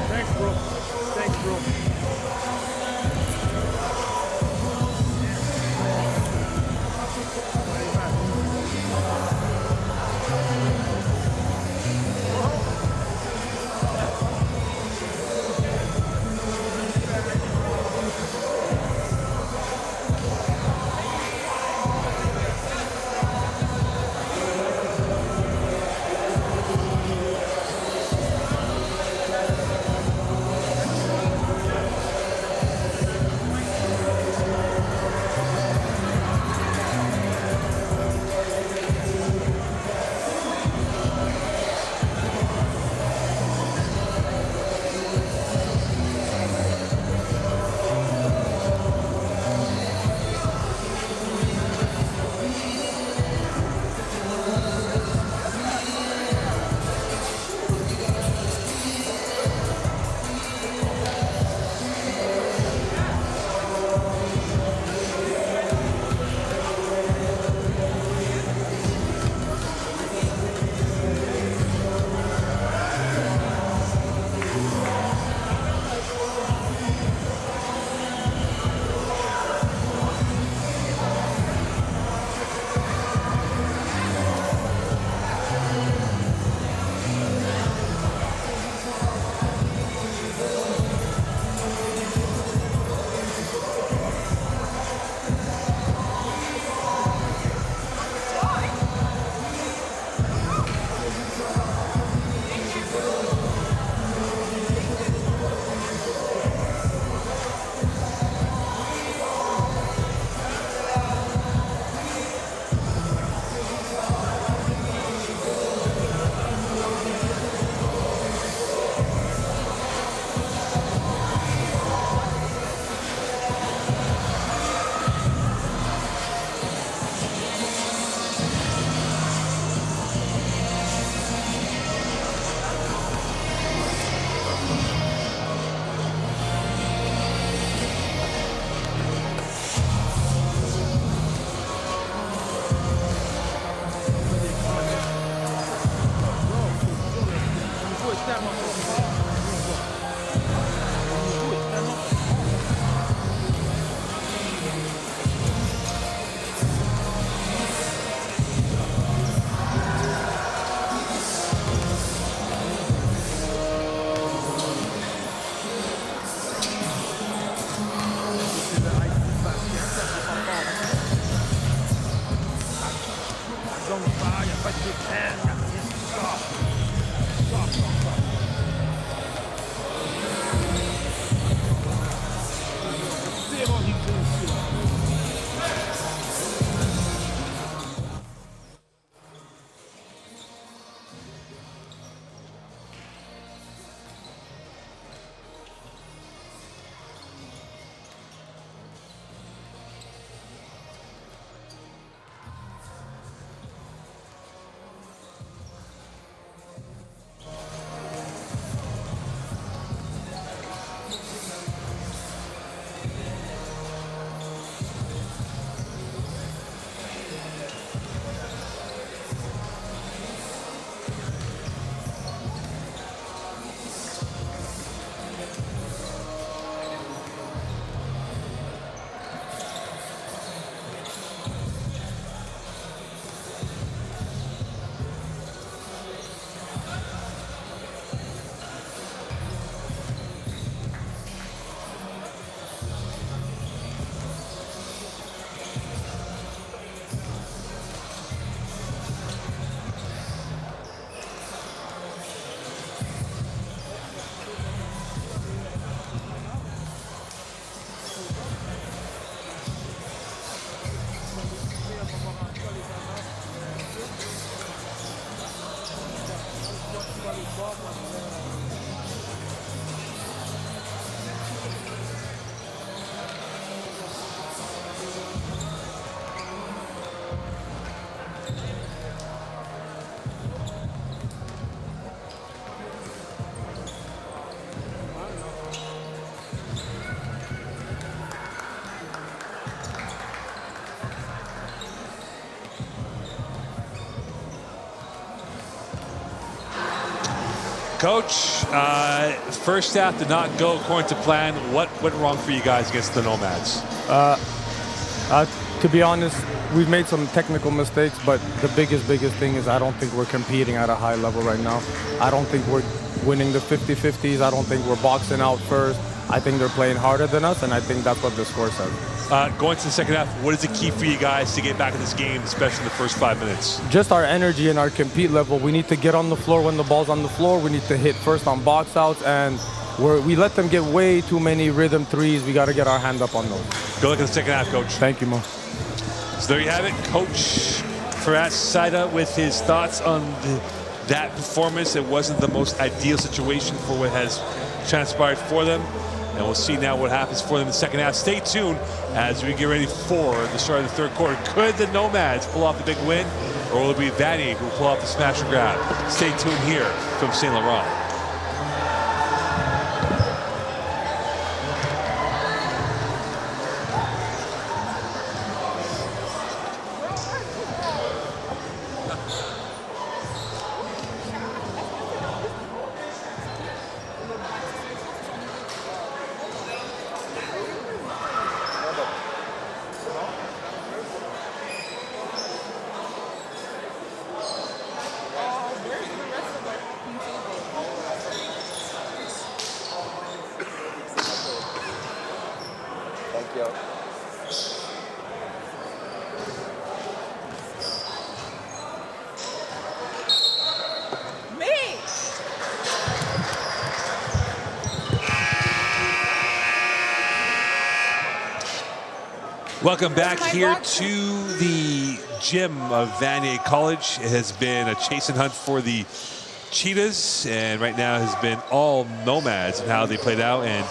[SPEAKER 4] Thanks, bro. Thanks, bro. zone fire, il n'y a pas de détente, il n'y a rien qui sort. Sort. Terrorisé ici, là.
[SPEAKER 1] Coach, first half did not go according to plan. What went wrong for you guys against the Nomads?
[SPEAKER 5] To be honest, we've made some technical mistakes, but the biggest thing is I don't think we're competing at a high level right now. I don't think we're winning the 50-50s. I don't think we're boxing out first. I think they're playing harder than us, and I think that's what the score says.
[SPEAKER 1] Going to the second half, what is the key for you guys to get back in this game, especially in the first 5 minutes?
[SPEAKER 5] Just our energy and our compete level. We need to get on the floor when the ball's on the floor. We need to hit first on box outs, and we let them get way too many rhythm threes. We got to get our hand up on those.
[SPEAKER 1] Good luck in the second half, Coach.
[SPEAKER 5] Thank you, Mo.
[SPEAKER 1] So there you have it, Coach Firas Saida with his thoughts on that performance. It wasn't the most ideal situation for what has transpired for them. And we'll see now what happens for them in the second half. Stay tuned as we get ready for the start of the third quarter. Could the Nomads pull off the big win, or will it be Vanier who will pull off the smash and grab? Stay tuned here from St. Laurent. Welcome back here to the gym of Vanier College. It has been a chase and hunt for the Cheetahs, and right now has been all Nomads and how they played out. And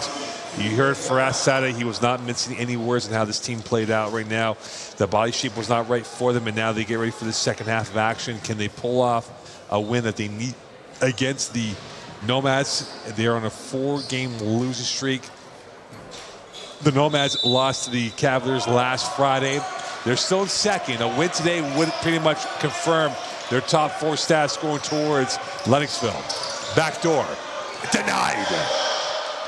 [SPEAKER 1] you heard Firas Saida, he was not mincing any words on how this team played out right now. The body shape was not right for them, and now they get ready for the second half of action. Can they pull off a win that they need against the Nomads? They're on a 4-game losing streak. The Nomads lost to the Cavaliers last Friday. They're still in second. A win today would pretty much confirm their top 4 stats going towards Lennoxville. Backdoor, denied.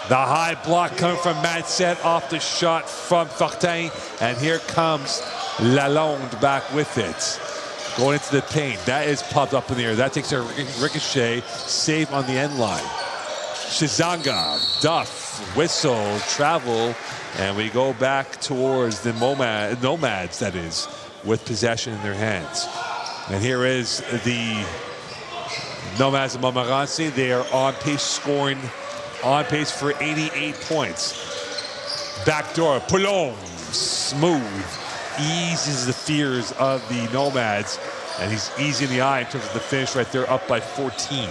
[SPEAKER 1] The high block coming from Manset off the shot from Fortin. And here comes Lalonde back with it. Going into the paint. That is popped up in the air. That takes a ricochet. Save on the end line. Shizanga, Duff, whistle, travel. And we go back towards the Nomads, that is, with possession in their hands. And here is the Nomads of Montmorency. They are on pace for 88 points. Backdoor, Poulon, smooth, eases the fears of the Nomads, and he's easy in the eye in terms of the finish right there, up by 14.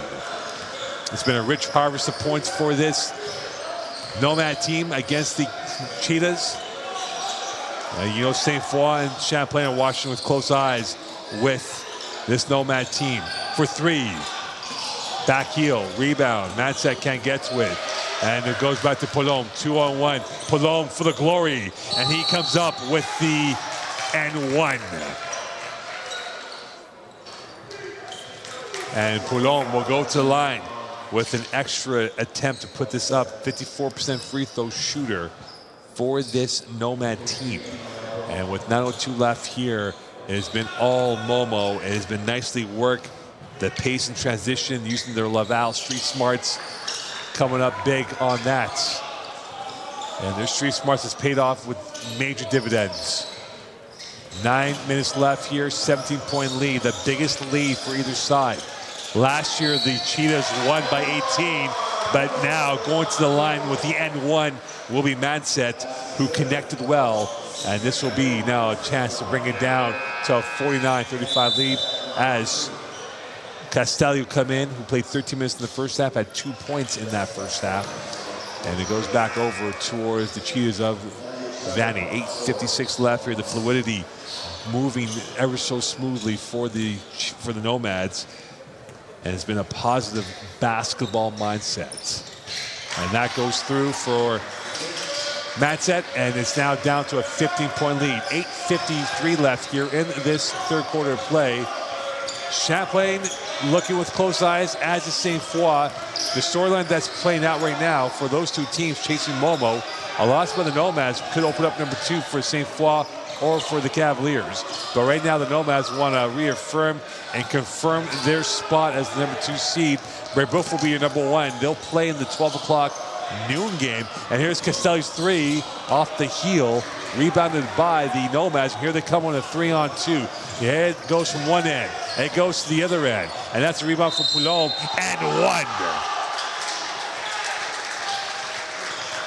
[SPEAKER 1] It's been a rich harvest of points for this Nomad team against the Cheetahs. You know, St. Foy and Champlain are watching with close eyes with this Nomad team. For three, back heel, rebound, Mansett can't get to it. And it goes back to Poulon, 2-on-1. Poulon for the glory, and he comes up with the N1. And Poulon will go to the line with an extra attempt to put this up. 54% free throw shooter for this Nomad team. And with 9:02 left here, it has been all Momo. It has been nicely worked. The pace and transition using their Laval street smarts coming up big on that. And their street smarts has paid off with major dividends. 9 minutes left here, 17-point lead, the biggest lead for either side. Last year, the Cheetahs won by 18, but now going to the line with the N1 will be Mansett, who connected well. And this will be now a chance to bring it down to a 49-35 lead as Castelli come in, who played 13 minutes in the first half, had 2 points in that first half. And it goes back over towards the Cheetahs of Vanier. 8:56 left here. The fluidity moving ever so smoothly for the Nomads. And it's been a positive basketball mindset. And that goes through for Mansett, and it's now down to a 15-point lead. 8:53 left here in this third quarter of play. Champlain looking with close eyes, as is St. Foy. The storyline that's playing out right now for those two teams chasing Momo, a loss by the Nomads could open up number 2 for St. Foy or for the Cavaliers. But right now the Nomads want to reaffirm and confirm their spot as the number 2 seed. Brebeuf will be your number 1. They'll play in the 12 o'clock noon game. And here's Castelli's 3 off the heel, rebounded by the Nomads. Here they come on a 3-on-2. Yeah, it goes from one end, and it goes to the other end. And that's a rebound from Poulon, and one.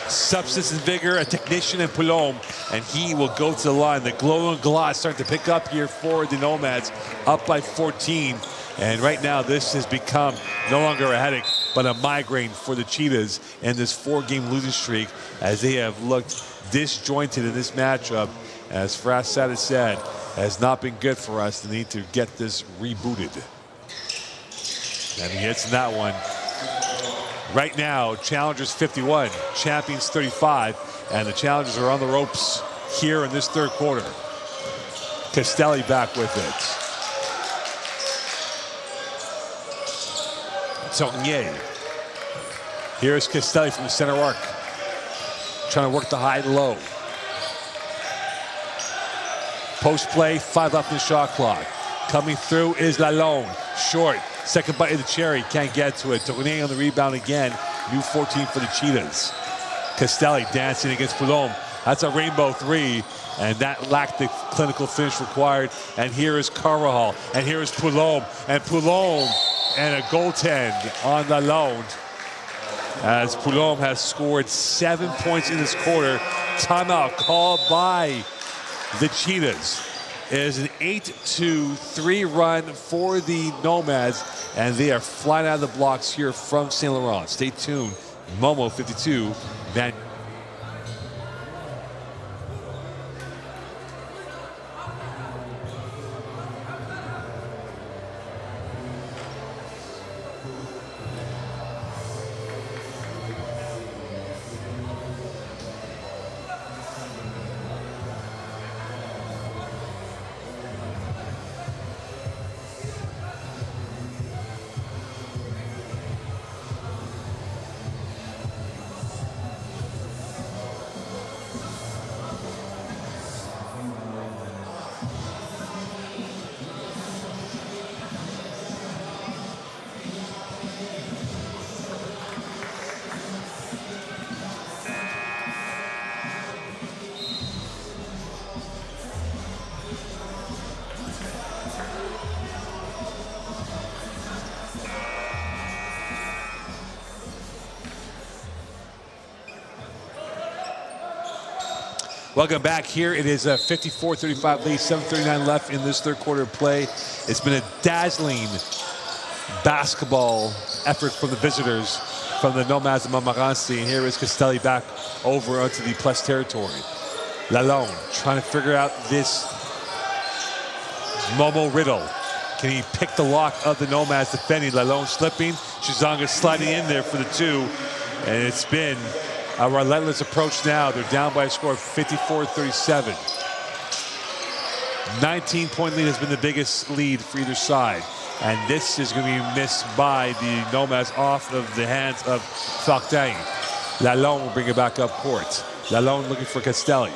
[SPEAKER 1] Substance and vigor, a technician in Poulon, and he will go to the line. The glow and glass starting to pick up here for the Nomads, up by 14. And right now, this has become no longer a headache, but a migraine for the Cheetahs in this 4-game losing streak, as they have looked disjointed in this matchup. As Frassad has said, has not been good for us. They need to get this rebooted. And he hits that one. Right now, Challengers 51, Champions 35, and the Challengers are on the ropes here in this third quarter. Castelli back with it. Tornier. Here's Castelli from the center arc, trying to work the high and low. Post play, 5 left in the shot clock. Coming through is Lalonde, short. Second bite of the cherry, can't get to it. Tourné on the rebound again. New 14 for the Cheetahs. Castelli dancing against Poulon. That's a rainbow 3, and that lacked the clinical finish required. And here is Carvajal, and here is Poulon. And Poulon, and a goaltend on Lalonde. As Poulon has scored 7 points in this quarter. Timeout called by the Cheetahs. It is an 8-3 run for the Nomads, and they are flying out of the blocks here from St. Laurent. Stay tuned. Momo 52, Vanier. Welcome back. Here it is a 54-35 lead, 7:39 left in this third quarter of play. It's been a dazzling basketball effort from the visitors, from the Nomads of Montmorency. And here is Castelli back over onto the plus territory. Lalonde trying to figure out this Momo riddle. Can he pick the lock of the Nomads defending? Lalonde slipping. Shizanga sliding in there for the two. And it's been a relentless approach now. They're down by a score of 54-37. 19-point lead has been the biggest lead for either side. And this is going to be missed by the Nomads off of the hands of Fortin. Lalonde will bring it back up court. Lalonde looking for Castelli.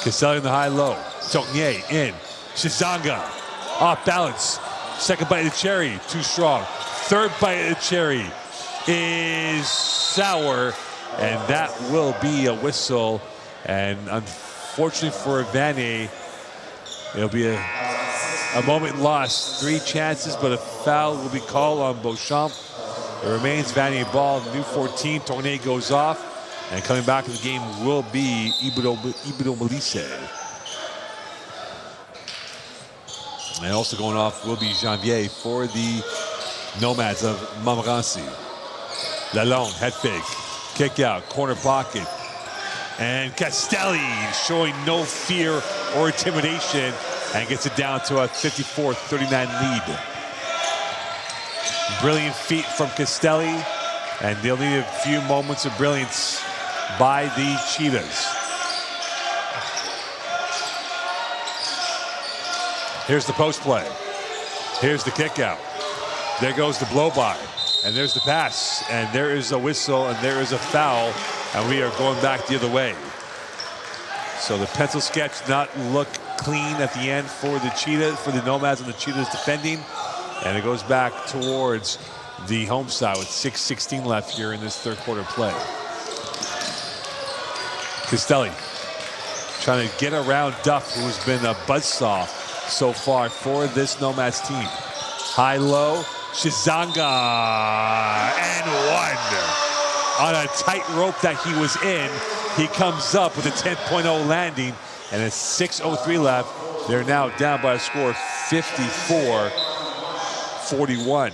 [SPEAKER 1] Castelli in the high-low. Tognier in. Shizanga off balance. Second bite of the cherry, too strong. Third bite of the cherry is sour, and that will be a whistle. And unfortunately for Vanier, it'll be a moment lost. 3 chances, but a foul will be called on Beauchamp. It remains Vanier ball, new 14. Tourné goes off, and coming back in the game will be Ibudo Melisse. And also going off will be Janvier for the Nomads of Montmorency. Lalonde, head fake, kick out, corner pocket. And Castelli showing no fear or intimidation and gets it down to a 54-39 lead. Brilliant feat from Castelli, and they'll need a few moments of brilliance by the Cheetahs. Here's the post play. Here's the kick out. There goes the blow by. And there's the pass. And there is a whistle and there is a foul. And we are going back the other way. So the pencil sketch not look clean at the end for the Cheetahs, for the Nomads and the Cheetahs defending. And it goes back towards the home side with 6:16 left here in this third quarter play. Castelli trying to get around Duff, who's been a buzzsaw so far for this Nomads team. High-low, Shizanga, and one. On a tight rope that he was in, he comes up with a 10.0 landing, and it's 6:03 left. They're now down by a score of 54-41.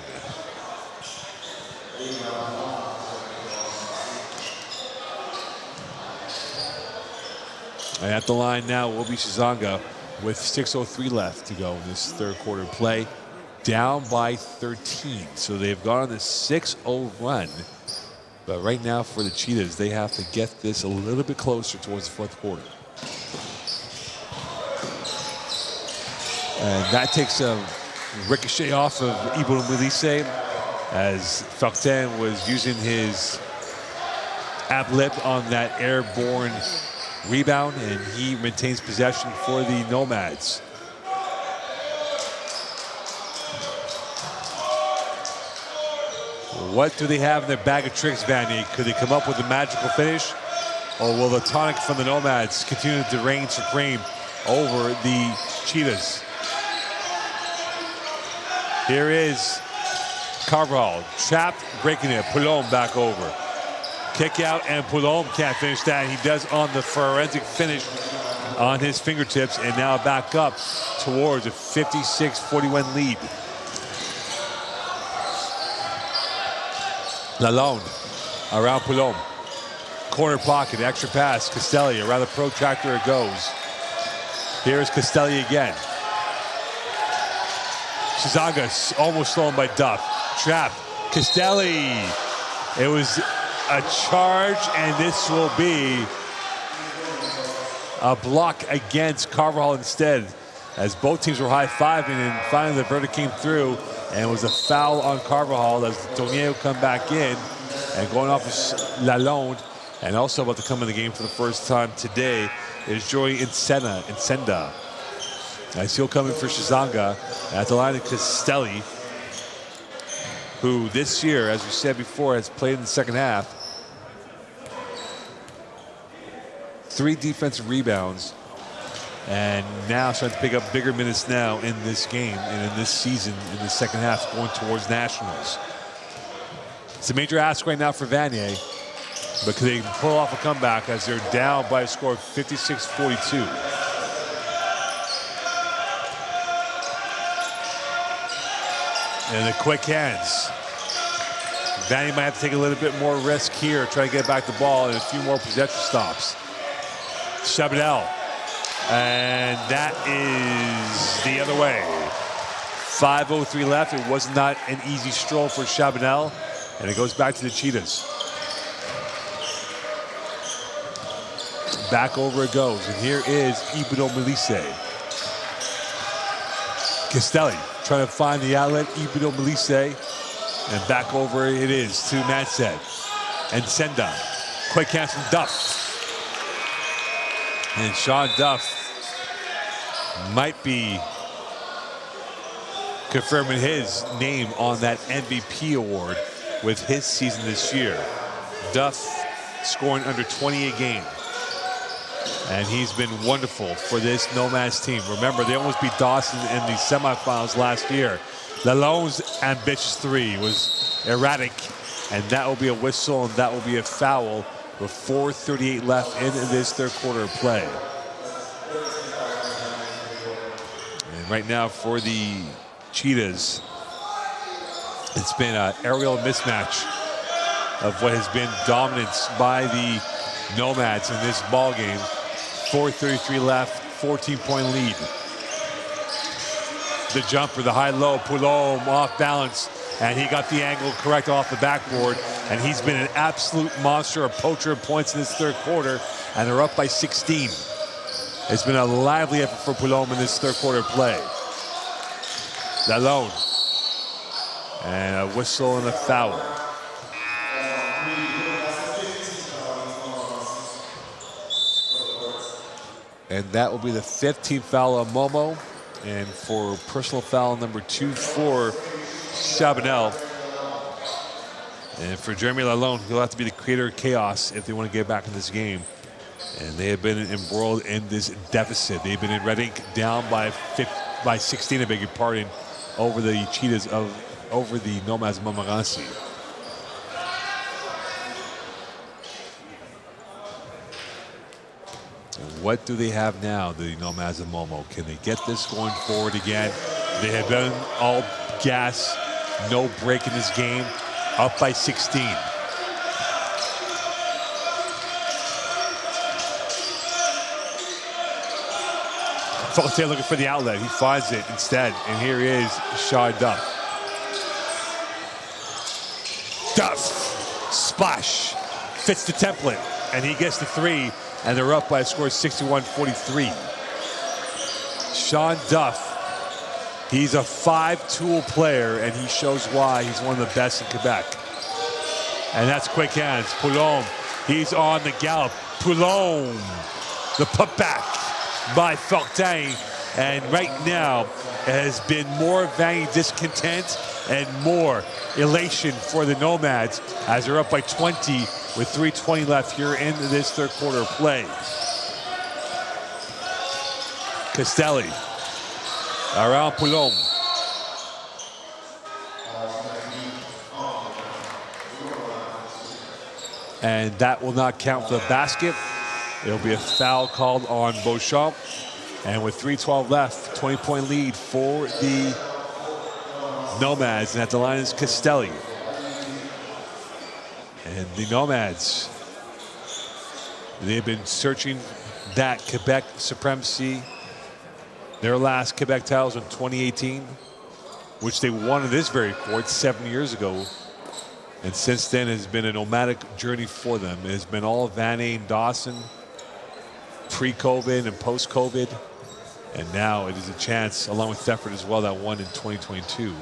[SPEAKER 1] And at the line now will be Shizanga with 6:03 left to go in this third quarter play. Down by 13. So they've gone on this 6-0 run. But right now for the Cheetahs, they have to get this a little bit closer towards the fourth quarter. And that takes a ricochet off of Ibudo Melisse as Fortin was using his ab lip on that airborne rebound, and he maintains possession for the Nomads. What do they have in their bag of tricks, Vanier? Could they come up with a magical finish? Or will the tonic from the Nomads continue to reign supreme over the Cheetahs? Here is Carvajal, trapped, breaking it. Poulom back over. Kick out, and Poulom can't finish that. He does on the forensic finish on his fingertips, and now back up towards a 56-41 lead. Lalonde around Poulom. Corner pocket, extra pass. Castelli around the protractor it goes. Here's Castelli again. Shizanga almost stolen by Duff. Trap. Castelli. It was a charge, and this will be a block against Carvajal instead, as both teams were high-fiving, and finally the verdict came through, and it was a foul on Carvajal as Tourné will come back in, and going off is Lalonde, and also about to come in the game for the first time today is Joey Incenda. As he'll come in for Shizanga at the line of Castelli, who this year, as we said before, has played in the second half. 3 defensive rebounds, and now trying to pick up bigger minutes now in this game and in this season in the second half, going towards nationals. It's a major ask right now for Vanier. But they can pull off a comeback as they're down by a score of 56-42. And the quick hands. Vanier might have to take a little bit more risk here, try to get back the ball and a few more possession stops. Chabanel. And that is the other way. 5:03 left. It was not an easy stroll for Chabanel. And it goes back to the Cheetahs. Back over it goes. And here is Ibudo Melise. Castelli trying to find the outlet. Ibudo Melise. And back over it is to Mansed. And Senda. Quick hands from Duff. And Sean Duff might be confirming his name on that MVP award with his season this year. Duff scoring under 20 a game. And he's been wonderful for this Nomads team. Remember, they almost beat Dawson in the semifinals last year. Lalonde's ambitious three was erratic, and that will be a whistle, and that will be a foul with 4:38 left in this third quarter of play. And right now for the Cheetahs, it's been an aerial mismatch of what has been dominance by the Nomads in this ball game. 4:33 left, 14-point lead. The jumper, the high-low, Poulom off balance, and he got the angle correct off the backboard, and he's been an absolute monster, a poacher of points in this third quarter, and they're up by 16. It's been a lively effort for Poulom in this third quarter play. Lalonde, and a whistle and a foul. And that will be the 15th foul on Momo. And for personal foul number 2 for Chabanel. And for Jeremy Lalonde, he'll have to be the creator of chaos if they want to get back in this game. And they have been embroiled in this deficit. They've been in red ink down by 16, I beg your pardon, over the Cheetahs over the Nomads Montmorency. What do they have now, the Nomads of Momo? Can they get this going forward again? They have been all gas, no break in this game, up by 16. Forte looking for the outlet. He finds it instead, and here is Shaw Duff. Duff, splash, fits the template, and he gets the three. And they're up by a score of 61-43. Sean Duff, he's a 5-tool player, and he shows why he's one of the best in Quebec. And that's quick hands. Poulom, he's on the gallop. Poulom, the putback by Fortin. And right now, it has been more Vanier discontent and more elation for the Nomads as they're up by 20 with 3:20 left here in this third quarter of play. Castelli around Poulom. And that will not count for the basket. It'll be a foul called on Beauchamp. And with 3:12 left, 20-point lead for the Nomads. And at the line is Castelli. And the Nomads, they've been searching that Quebec supremacy. Their last Quebec title was in 2018, which they won in this very court 7 years ago. And since then, it has been a nomadic journey for them. It has been all Vanier and Dawson, pre-COVID and post-COVID. And now it is a chance, along with Thetford as well, that won in 2022.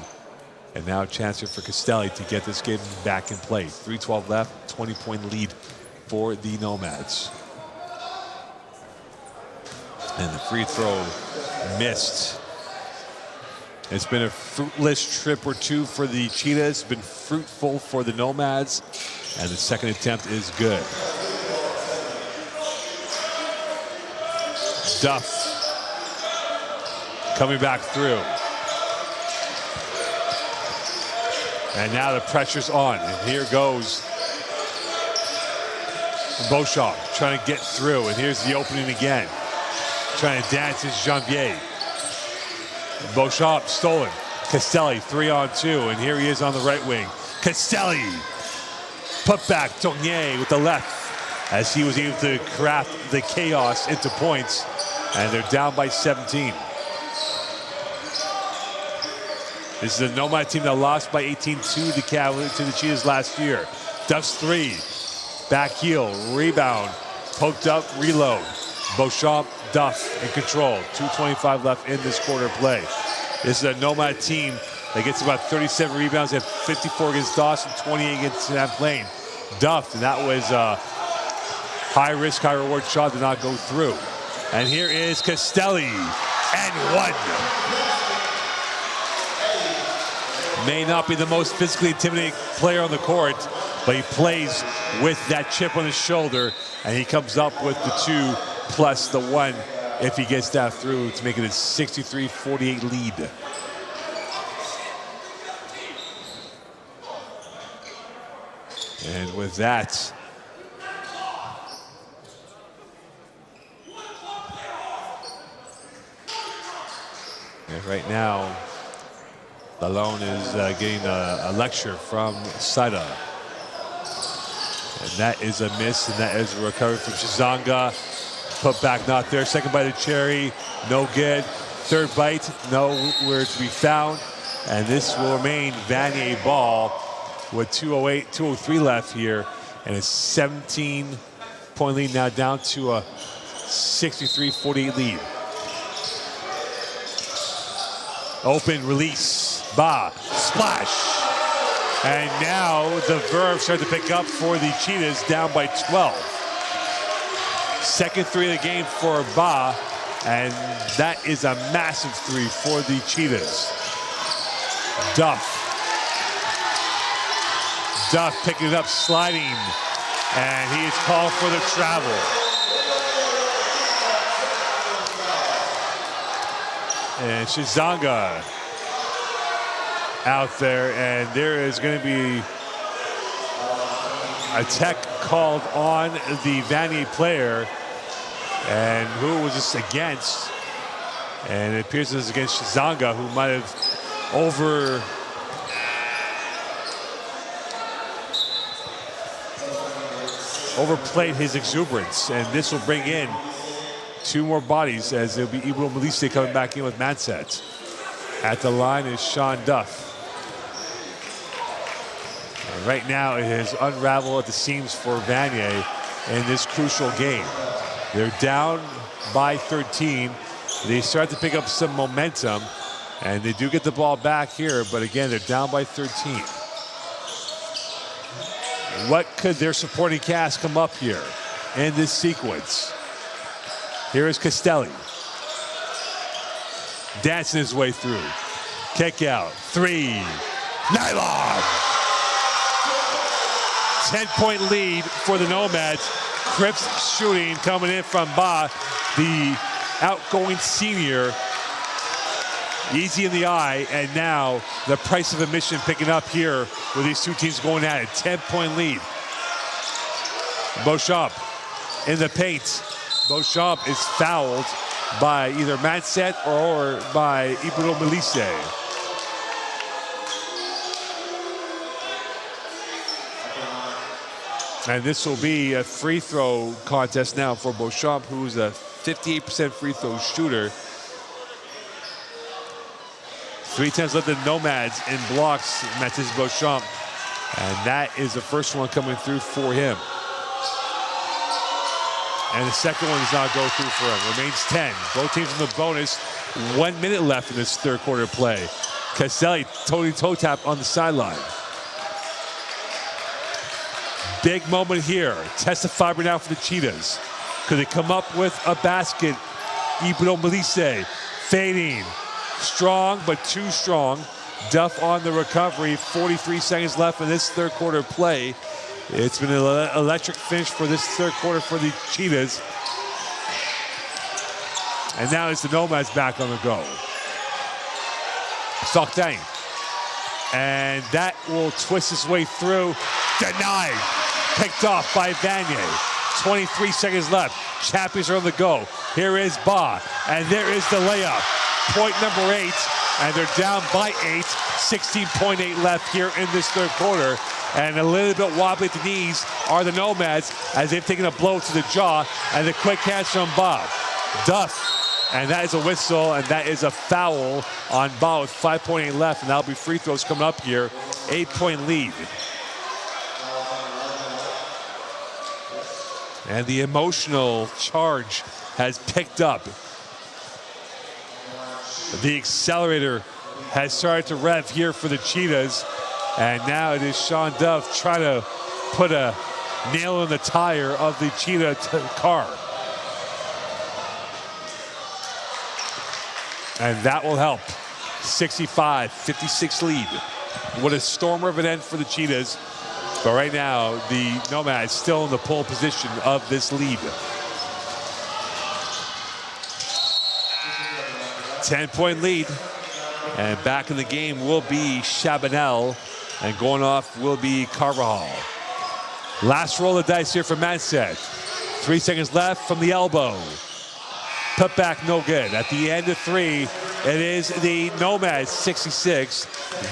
[SPEAKER 1] And now a chance here for Castelli to get this game back in play. 3:12 left, 20-point lead for the Nomads. And the free throw missed. It's been a fruitless trip or two for the Cheetahs. It's been fruitful for the Nomads. And the second attempt is good. Duff coming back through. And now the pressure's on, and here goes Beauchamp trying to get through, and here's the opening again. Trying to dance is Janvier. Beauchamp stolen. Castelli 3-on-2, and here he is on the right wing. Castelli put back Tournier with the left as he was able to craft the chaos into points, and they're down by 17. This is a Nomad team that lost by 18 to the Cheetahs last year. Duff's three, back heel, rebound, poked up, reload. Beauchamp, Duff in control. 2:25 left in this quarter play. This is a Nomad team that gets about 37 rebounds. They have 54 against Dawson, 28 against Champlain. Duff, and that was a high risk, high reward shot, did not go through. And here is Castelli, and one. May not be the most physically intimidating player on the court, but he plays with that chip on his shoulder, and he comes up with the 2 plus the 1 if he gets that through to make it a 63-48 lead. And with that, and right now, Lalone is getting a lecture from Sada. And that is a miss, and that is a recovery from Chizanga. Put back, not there. Second bite of cherry, no good. Third bite, nowhere to be found. And this will remain Vanier ball with 2:03 left here. And a 17-point lead now down to a 63-48 lead. Open, release, Ba, splash. And now the Verve start to pick up for the Cheetahs, down by 12. Second three of the game for Ba, and that is a massive three for the Cheetahs. Duff picking it up, sliding, and he is called for the travel. And Chizanga out there, and there is going to be a tech called on the Vanier player. And who was this against? And it appears this is against Chizanga, who might have overplayed his exuberance. And this will bring in 2 more bodies, as there'll be Ibro Melisse coming back in with Manset. At the line is Sean Duff. And right now it has unraveled at the seams for Vanier in this crucial game. They're down by 13. They start to pick up some momentum, and they do get the ball back here, but again, they're down by 13. What could their supporting cast come up here in this sequence? Here is Castelli. Dancing his way through. Kick out. 3. Nylon! 10-point lead for the Nomads. Cripps shooting coming in from Ba, the outgoing senior. Easy in the eye, and now the price of admission picking up here with these 2 teams going at it. 10-point lead. Beauchamp in the paint. Beauchamp is fouled by either Manset or by Ibro Melisse. And this will be a free throw contest now for Beauchamp, who's a 58% free throw shooter. 3 times led the Nomads in blocks, Mathis Beauchamp. And that is the first one coming through for him. And the second one does not go through for him. Remains 10. Both teams in the bonus. 1 minute left in this third quarter play. Castelli toe tap on the sideline. Big moment here. Test the fiber now for the Cheetahs. Could they come up with a basket? Ibro Melisse fading. Strong, but too strong. Duff on the recovery. 43 seconds left in this third quarter play. It's been an electric finish for this third quarter for the Cheetahs. And now it's the Nomads back on the go. Sartain. And that will twist his way through. Denied. Picked off by Vanier. 23 seconds left. Champions are on the go. Here is Ba, and there is the layup. Point number 8, and they're down by 8. 16.8 left here in this third quarter. And a little bit wobbly at the knees are the Nomads as they've taken a blow to the jaw, and the quick catch from Ba. Duff, and that is a whistle, and that is a foul on Ba with 5.8 left, and that'll be free throws coming up here. 8-point lead. And the emotional charge has picked up. The accelerator has started to rev here for the Cheetahs. And now it is Sean Duff trying to put a nail in the tire of the Cheetah car. And that will help. 65-56 lead. What a stormer of an end for the Cheetahs. But right now, the Nomads still in the pole position of this lead. 10-point lead. And back in the game will be Chabanel. And going off will be Carvajal. Last roll of dice here for Manset. 3 seconds left from the elbow. Put back no good. At the end of 3, it is the Nomads 66,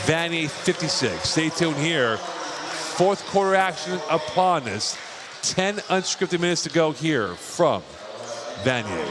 [SPEAKER 1] Vanier 56. Stay tuned here. Fourth quarter action upon us. 10 unscripted minutes to go here from Vanier.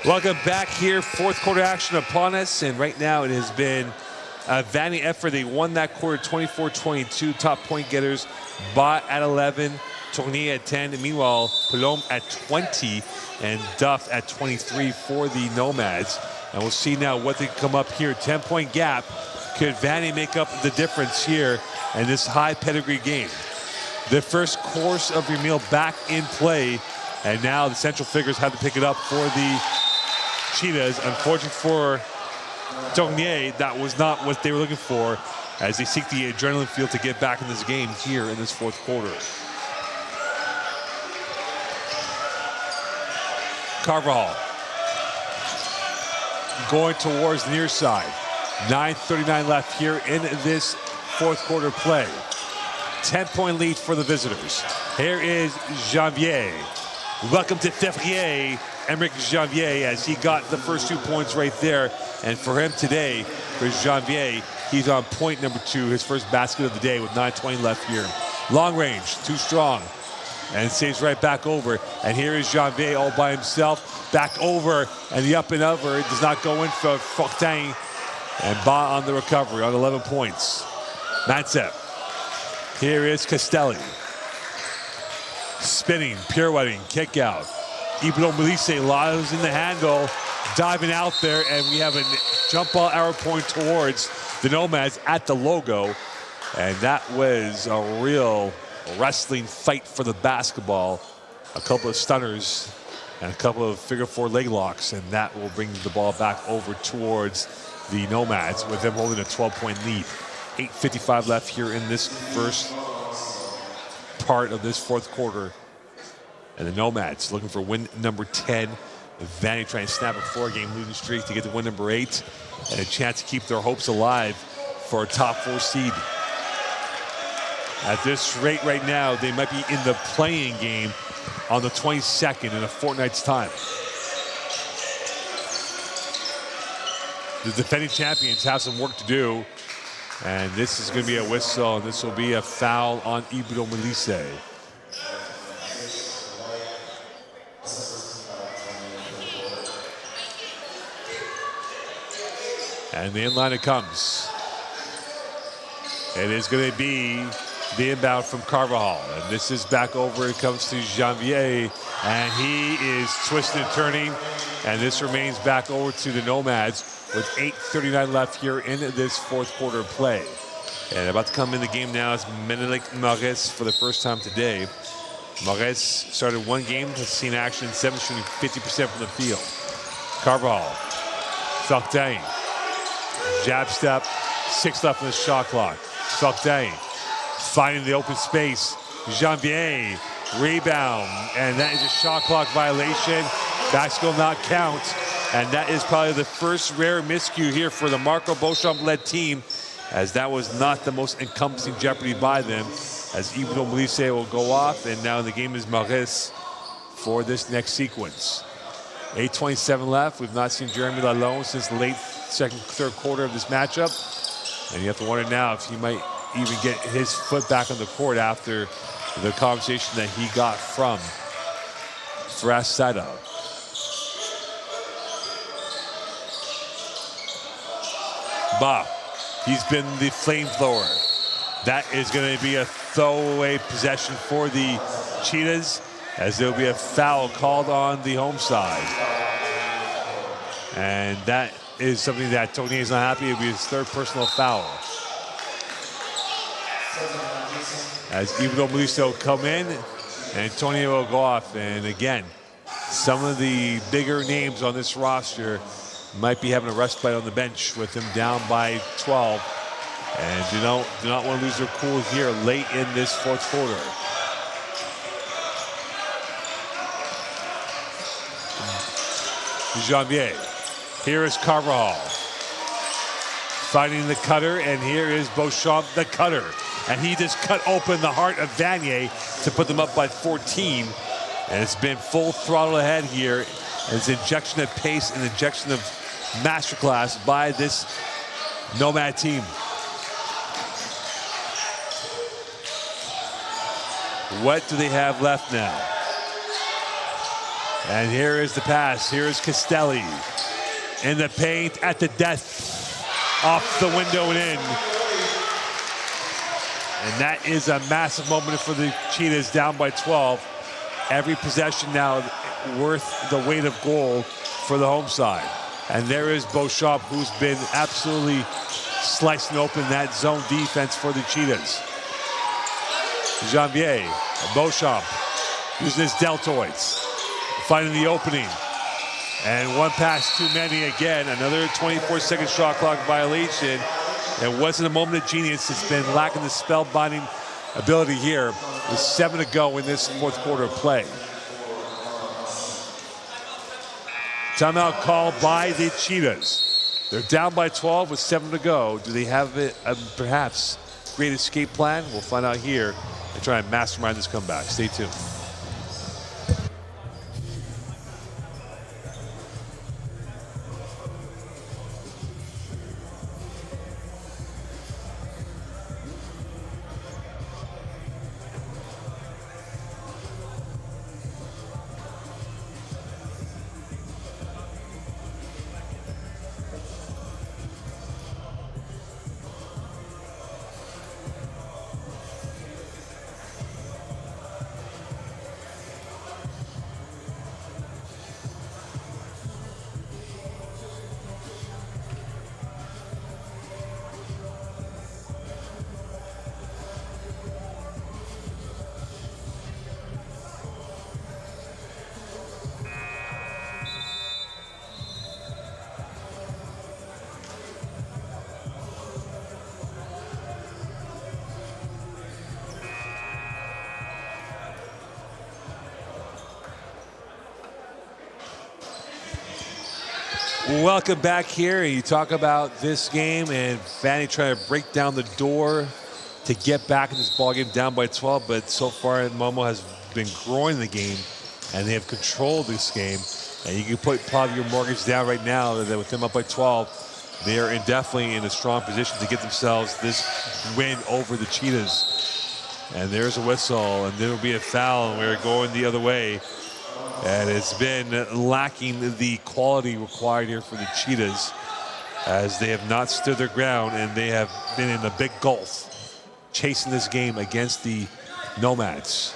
[SPEAKER 1] Welcome back here. Fourth quarter action upon us. And right now it has been a Vanier effort. They won that quarter 24-22. Top point getters, Ba at 11, Tournier at 10. And meanwhile, Palom at 20 and Duff at 23 for the Nomads. And we'll see now what they come up here. 10-point gap. Could Vanier make up the difference here in this high pedigree game? The first course of your meal back in play. And now the central figures have to pick it up for the Cheetahs. Unfortunately for Tournier, that was not what they were looking for as they seek the adrenaline field to get back in this game here in this fourth quarter. Carvajal going towards the near side. 9:39 left here in this fourth quarter play. 10-point lead for the visitors. Here is Janvier. Welcome to Février, Emeric Janvier, as he got the first 2 points right there. And for him today, for Janvier, he's on point number 2, his first basket of the day with 9:20 left here. Long range, too strong, and saves right back over. And here is Janvier all by himself, back over, and the up and over does not go in for Fortin. And Ba on the recovery on 11 points. Mansep. Here is Castelli. Spinning, pirouetting, kick out. Ibro Melisse lies in the handle, diving out there, and we have a jump ball arrow point towards the Nomads at the logo. And that was a real wrestling fight for the basketball. A couple of stunners and a couple of figure 4 leg locks, and that will bring the ball back over towards the Nomads with them holding a 12-point lead. 8:55 left here in this first part of this fourth quarter. And the Nomads looking for win number 10. Vanier trying to snap a 4-game losing streak to get to win number 8 and a chance to keep their hopes alive for a top 4 seed. At this rate right now, they might be in the playing game on the 22nd in a fortnight's time. The defending champions have some work to do, and this is going to be a whistle, and this will be a foul on Ibro Melise. And the inline it comes. It is going to be the inbound from Carvajal. And this is back over. It comes to Janvier. And he is twisting and turning. And this remains back over to the Nomads with 8:39 left here in this fourth quarter play. And about to come in the game now is Menelik Mares for the first time today. Mares started 1 game, has seen action, 7 shooting 50% from the field. Carvajal, Sartain. Jab step, 6 left in the shot clock. Sartain finding the open space. Janvier, rebound, and that is a shot clock violation. Basketball not count, and that is probably the first rare miscue here for the Marco Beauchamp-led team, as that was not the most encompassing jeopardy by them, as Ibro Melise will go off, and now the game is Mares for this next sequence. 8:27 left. We've not seen Jeremy Lalonde since the late third quarter of this matchup. And you have to wonder now if he might even get his foot back on the court after the conversation that he got from Frasada. Bah, he's been the flamethrower. That is going to be a throwaway possession for the Cheetahs, as there will be a foul called on the home side. And that is something that Tony is not happy. It'll be his 3rd personal foul. As Ibro Melise will come in, and Tony will go off. And again, some of the bigger names on this roster might be having a respite on the bench with him down by 12. And do not want to lose their cool here late in this fourth quarter. Janvier. Here is Carvajal finding the cutter, and here is Beauchamp, the cutter. And he just cut open the heart of Vanier to put them up by 14. And it's been full throttle ahead here. And it's injection of pace and injection of masterclass by this Nomad team. What do they have left now? And here is the pass. Here is Castelli in the paint at the death, off the window and in. And that is a massive moment for the Cheetahs, down by 12. Every possession now worth the weight of gold for the home side. And there is Beauchamp, who's been absolutely slicing open that zone defense for the Cheetahs. Janvier, Beauchamp, using his deltoids, finding the opening. And one pass too many again. Another 24-second shot clock violation. It wasn't a moment of genius. It's been lacking the spellbinding ability here with 7 to go in this fourth quarter of play. Timeout called by the Cheetahs. They're down by 12 with 7 to go. Do they have a perhaps great escape plan? We'll find out here and try and mastermind this comeback. Stay tuned. Welcome back here. You talk about this game and Vanier trying to break down the door to get back in this ball game down by 12, but so far Momo has been growing the game and they have controlled this game. And you can put probably your mortgage down right now that with them up by 12, they are definitely in a strong position to get themselves this win over the Cheetahs. And there's a whistle, and there will be a foul, and we're going the other way. And it's been lacking the quality required here for the Cheetahs, as they have not stood their ground, and they have been in a big gulf chasing this game against the Nomads.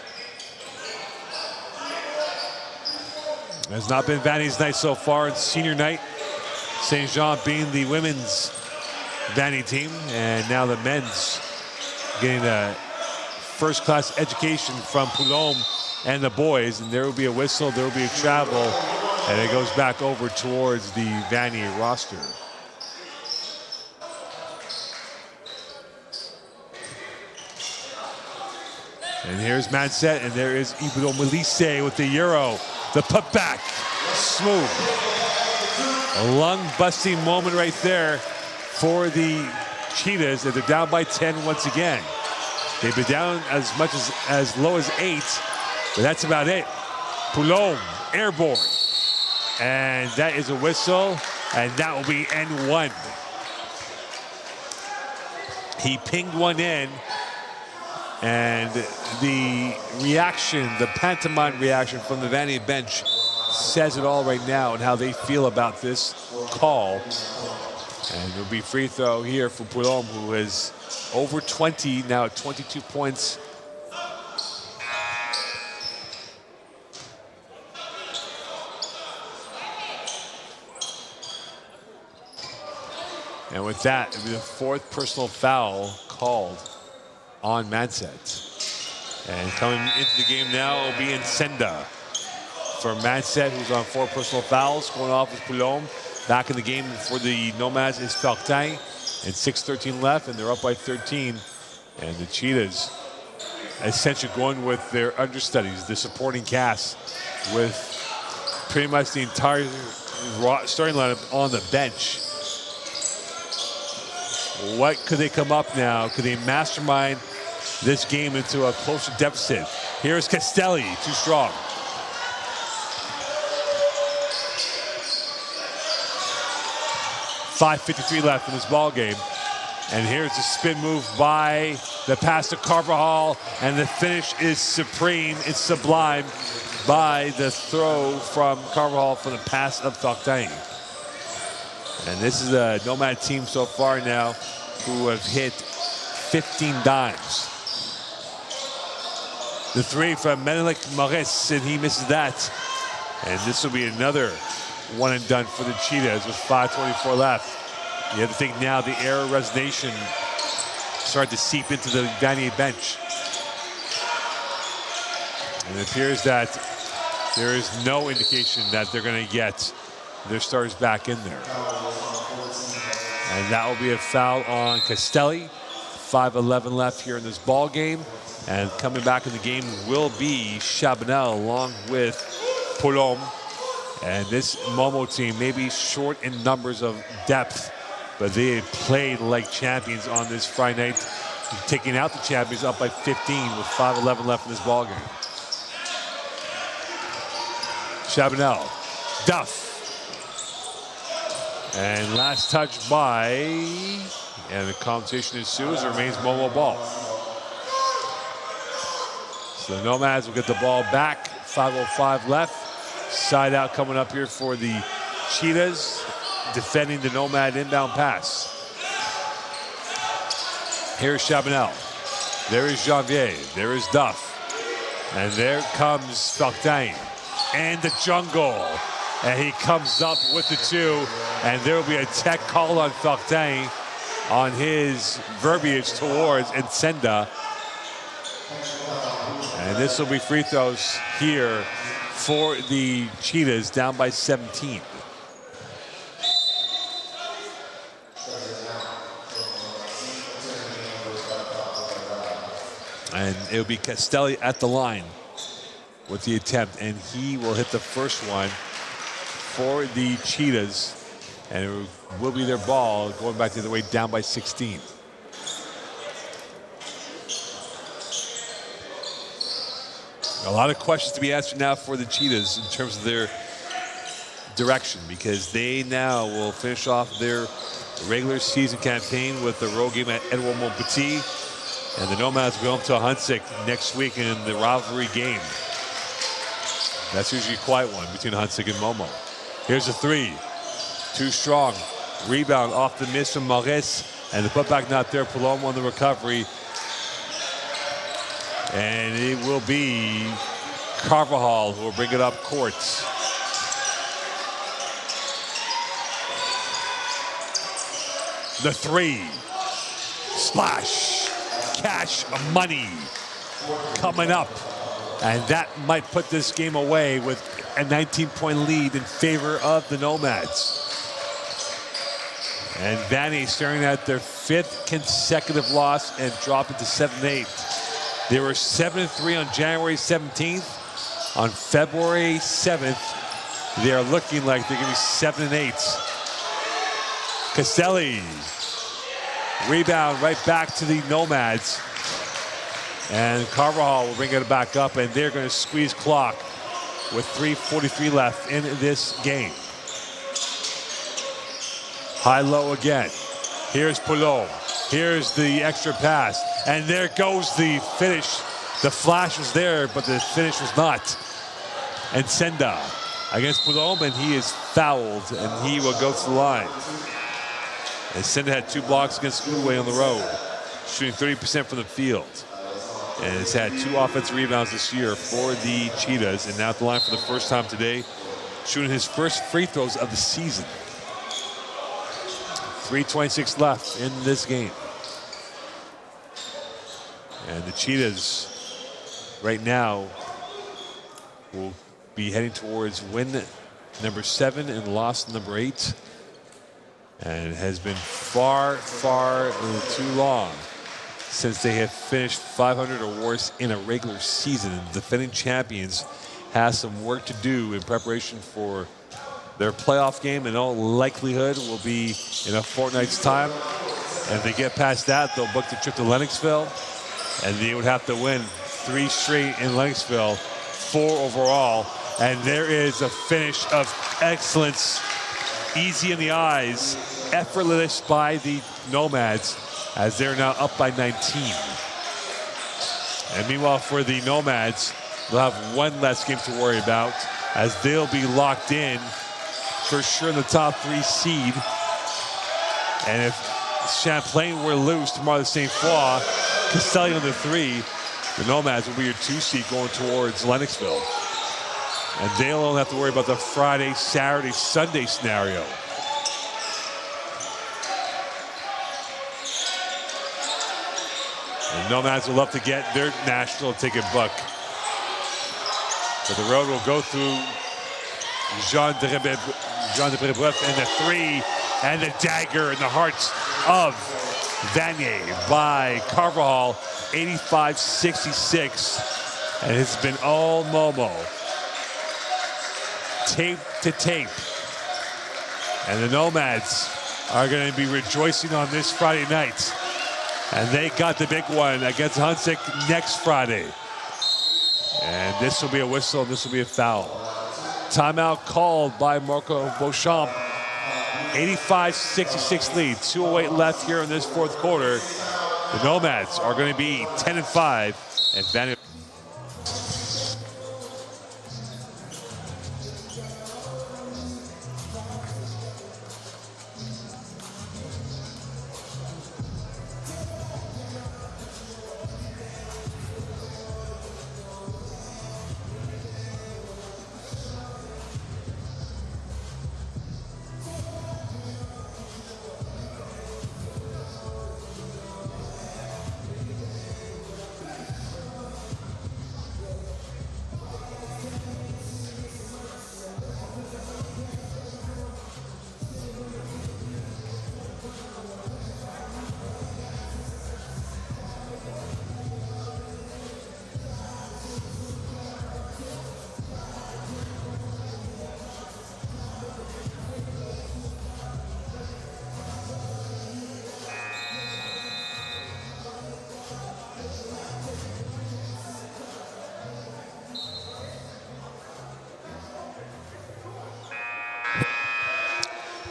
[SPEAKER 1] It's not been Vanier's night so far. It's senior night. St. Jean being the women's Vanier team, and now the men's getting a first-class education from Poulom and the boys. And there will be a whistle, there will be a travel, and it goes back over towards the Vanier roster. And here's Manset, and there is Ibudo Melisse with the Euro. The putback, smooth. A lung-busting moment right there for the Cheetahs, and they're down by 10 once again. They've been down as much as low as 8, but that's about it. Poulom, airborne. And that is a whistle, and that will be N1. He pinged one in, and the reaction, the pantomime reaction from the Vanier bench says it all right now and how they feel about this call. And it'll be free throw here for Poulom, who is over 20, now at 22 points. And with that, it'll be the 4th personal foul called on Manset. And coming into the game now will be Nsenda for Manset, who's on 4 personal fouls. Going off with Poulom. Back in the game for the Nomads is Fortin, and 6:13 left, and they're up by 13. And the Cheetahs essentially going with their understudies, the supporting cast, with pretty much the entire starting lineup on the bench. What could they come up now? Could they mastermind this game into a closer deficit? Here's Castelli, too strong. .5:53 left in this ball game. And here's the spin move by the pass to Carvajal, and the finish is supreme. It's sublime by the throw from Carvajal for the pass of Fortin. And this is a Nomad team so far now who have hit 15 dimes. The 3 from Menelik Maurice, and he misses that. And this will be another one and done for the Cheetahs with 5:24 left. You have to think now the error resignation started to seep into the Vanier bench. And it appears that there is no indication that they're going to get their starters back in there. And that will be a foul on Castelli. 5:11 left here in this ball game. And coming back in the game will be Chabanel along with Poulom. And this Momo team may be short in numbers of depth, but they played like champions on this Friday night, taking out the champions up by 15 with 5:11 left in this ball game. Chabanel, Duff. And last touch by, and the competition ensues, remains Momo ball. So the Nomads will get the ball back, 5:05 left. Side out coming up here for the Cheetahs, defending the Nomad inbound pass. Here's Chabanel. There is Janvier. There is Duff. And there comes Fortin. And the jungle. And he comes up with the 2. And there will be a tech call on Fortin on his verbiage towards Nsenda. And this will be free throws here for the Cheetahs, down by 17. And it'll be Castelli at the line with the attempt, and he will hit the first one for the Cheetahs. And it will be their ball going back the other way, down by 16. A lot of questions to be answered now for the Cheetahs in terms of their direction, because they now will finish off their regular season campaign with the road game at Edouard Montpetit, and the Nomads will go home to Huntsic next week in the rivalry game. That's usually a quiet one between Huntsic and Momo. Here's a three, too strong. Rebound off the miss from Maurice, and the putback not there. Paloma on the recovery. And it will be Carvajal who will bring it up court. The three. Splash. Cash money coming up. And that might put this game away with a 19-point lead in favor of the Nomads. And Vanier staring at their 5th consecutive loss and dropping to 7-8. They were 7-3 on January 17th. On February 7th, they are looking like they're going to be 7-8. Castelli, rebound right back to the Nomads. And Carvajal will bring it back up, and they're going to squeeze clock with 3:43 left in this game. High-low again. Here's Poulot. Here's the extra pass. And there goes the finish. The flash was there, but the finish was not. And Senda against Poulot, and he is fouled, and he will go to the line. And Senda had 2 blocks against Uruguay on the road, shooting 30% from the field. And has had 2 offensive rebounds this year for the Cheetahs, and now at the line for the first time today, shooting his first free throws of the season. 3:26 left in this game. And the Cheetahs right now will be heading towards win number 7 and loss number 8. And it has been far, far too long since they have finished 500 or worse in a regular season. The defending champions have some work to do in preparation for their playoff game. In all likelihood will be in a fortnight's time. And if they get past that, they'll book the trip to Lennoxville. And they would have to win 3 straight in Lennoxville, 4 overall. And there is a finish of excellence, easy in the eyes, effortless by the Nomads, as they're now up by 19. And meanwhile, for the Nomads, they'll have 1 less game to worry about, as they'll be locked in for sure in the top 3 seed. And if Champlain were to lose tomorrow the St. Foy, Castelli on the 3, the Nomads will be your 2 seed going towards Lennoxville. And they'll only have to worry about the Friday, Saturday, Sunday scenario. And Nomads will love to get their national ticket book. But the road will go through Jean de Brébeuf, and the 3 and the dagger in the hearts of Vanier by Carvajal, 85-66. And it's been all Momo. Tape to tape. And the Nomads are going to be rejoicing on this Friday night. And they got the big one against Huntsic next Friday. And this will be a whistle, and this will be a foul. Timeout called by Marco Beauchamp. 85-66 lead, 2:08 left here in this 4th quarter. The Nomads are going to be 10-5, and Vanier.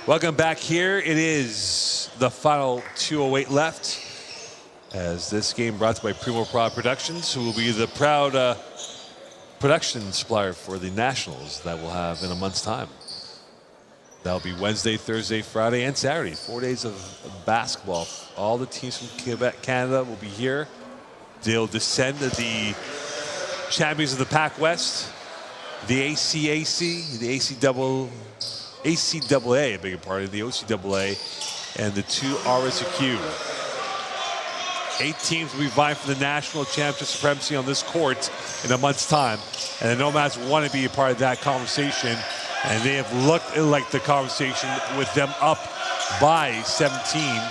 [SPEAKER 1] Welcome back here. It is the final 2:08 left as this game brought to you by Primo Prod Productions, who will be the proud production supplier for the Nationals that we'll have in a month's time. That'll be Wednesday, Thursday, Friday, and Saturday. 4 days of basketball. All the teams from Quebec, Canada will be here. They'll descend to the champions of the Pac West, the ACAC, the ACAA, I beg your pardon, the OCAA, and the 2 RSEQ. 8 teams will be vying for the national championship supremacy on this court in a month's time. And the Nomads want to be a part of that conversation. And they have looked like the conversation with them up by 17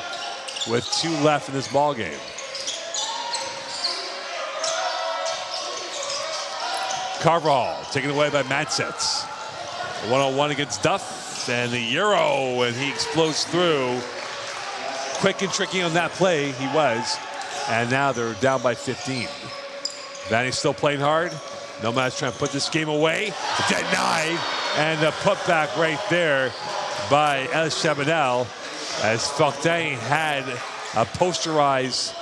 [SPEAKER 1] with 2 left in this ball game. Carvajal taken away by Mansets. 1-on-1 against Duff and the Euro, and he explodes through. Quick and tricky on that play, he was. And now they're down by 15. Vanny's still playing hard. Nomads trying to put this game away. Denied. And a putback right there by El Chabanel as Fortin had a posterize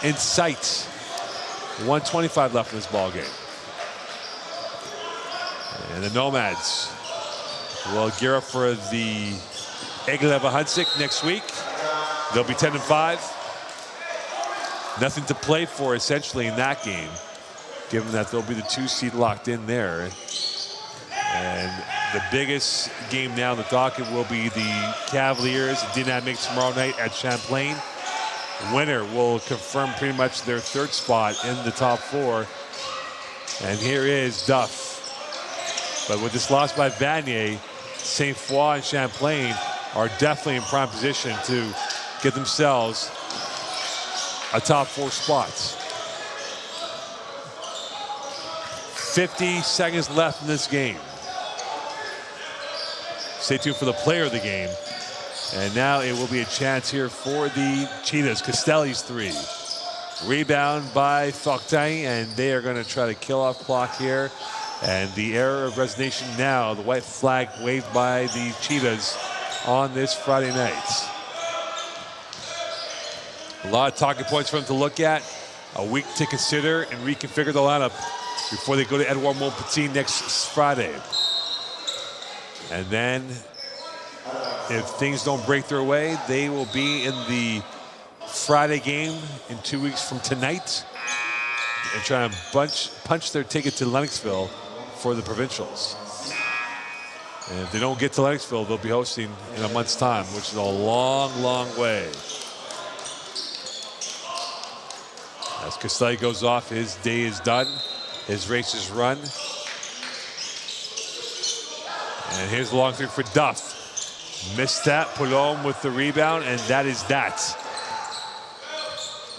[SPEAKER 1] in sight. 1:25 left in this ball game. And the Nomads will gear up for the Egleva Hunsik next week. They'll be 10-5. Nothing to play for essentially in that game, given that they'll be the 2 seed locked in there. And the biggest game now on the docket will be the Cavaliers Dynamic tomorrow night at Champlain. Winner will confirm pretty much their 3rd spot in the top 4. And here is Duff. But with this loss by Vanier, St. Foy and Champlain are definitely in prime position to get themselves a top 4 spots. 50 seconds left in this game. Stay tuned for the player of the game. And now it will be a chance here for the Cheetahs. Castelli's 3. Rebound by Fortin, and they are going to try to kill off clock here. And the era of resignation now, the white flag waved by the Cheetahs on this Friday night. A lot of talking points for them to look at. A week to consider and reconfigure the lineup before they go to Edouard Montmorency next Friday. And then, if things don't break their way, they will be in the Friday game in 2 weeks from tonight and try and punch their ticket to Lennoxville for the provincials. And if they don't get to Lennoxville, they'll be hosting in a month's time, which is a long, long way. As Castelli goes off, his day is done. His race is run. And here's the long 3 for Duff. Missed that, Poulom with the rebound, and that is that.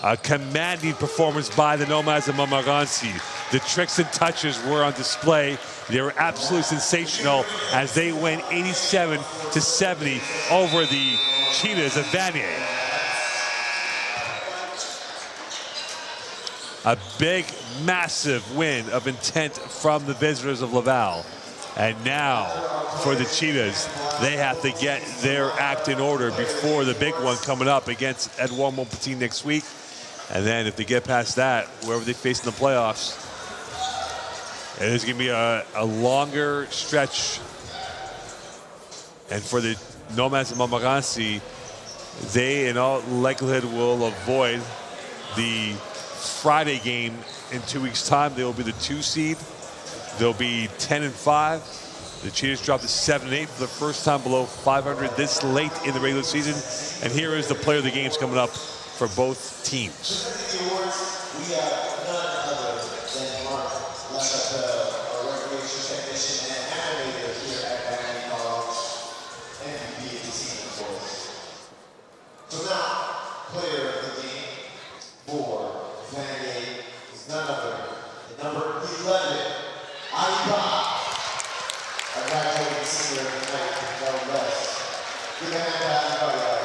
[SPEAKER 1] A commanding performance by the Nomads of Montmorency. The tricks and touches were on display. They were absolutely sensational as they win 87-70 over the Cheetahs of Vanier. A big, massive win of intent from the visitors of Laval. And now, for the Cheetahs, they have to get their act in order before the big one coming up against Edouard Montmorency next week. And then if they get past that, wherever they face in the playoffs, it is going to be a longer stretch. And for the Nomads of Montmorency, they in all likelihood will avoid the Friday game in 2 weeks' time. They will be the 2 seed. They'll be 10-5. The Cheetahs dropped to 7-8 for the first time below 500 this late in the regular season. And here is the player of the games coming up for both teams.
[SPEAKER 2] We have none other than Mark, our recreation technician and animator here at Vanier College, MVP of the season, of course. So now, player of the game for Vanier is none other than number 11, Aiba. Our graduating senior tonight, no less. Give a hand to Aiba.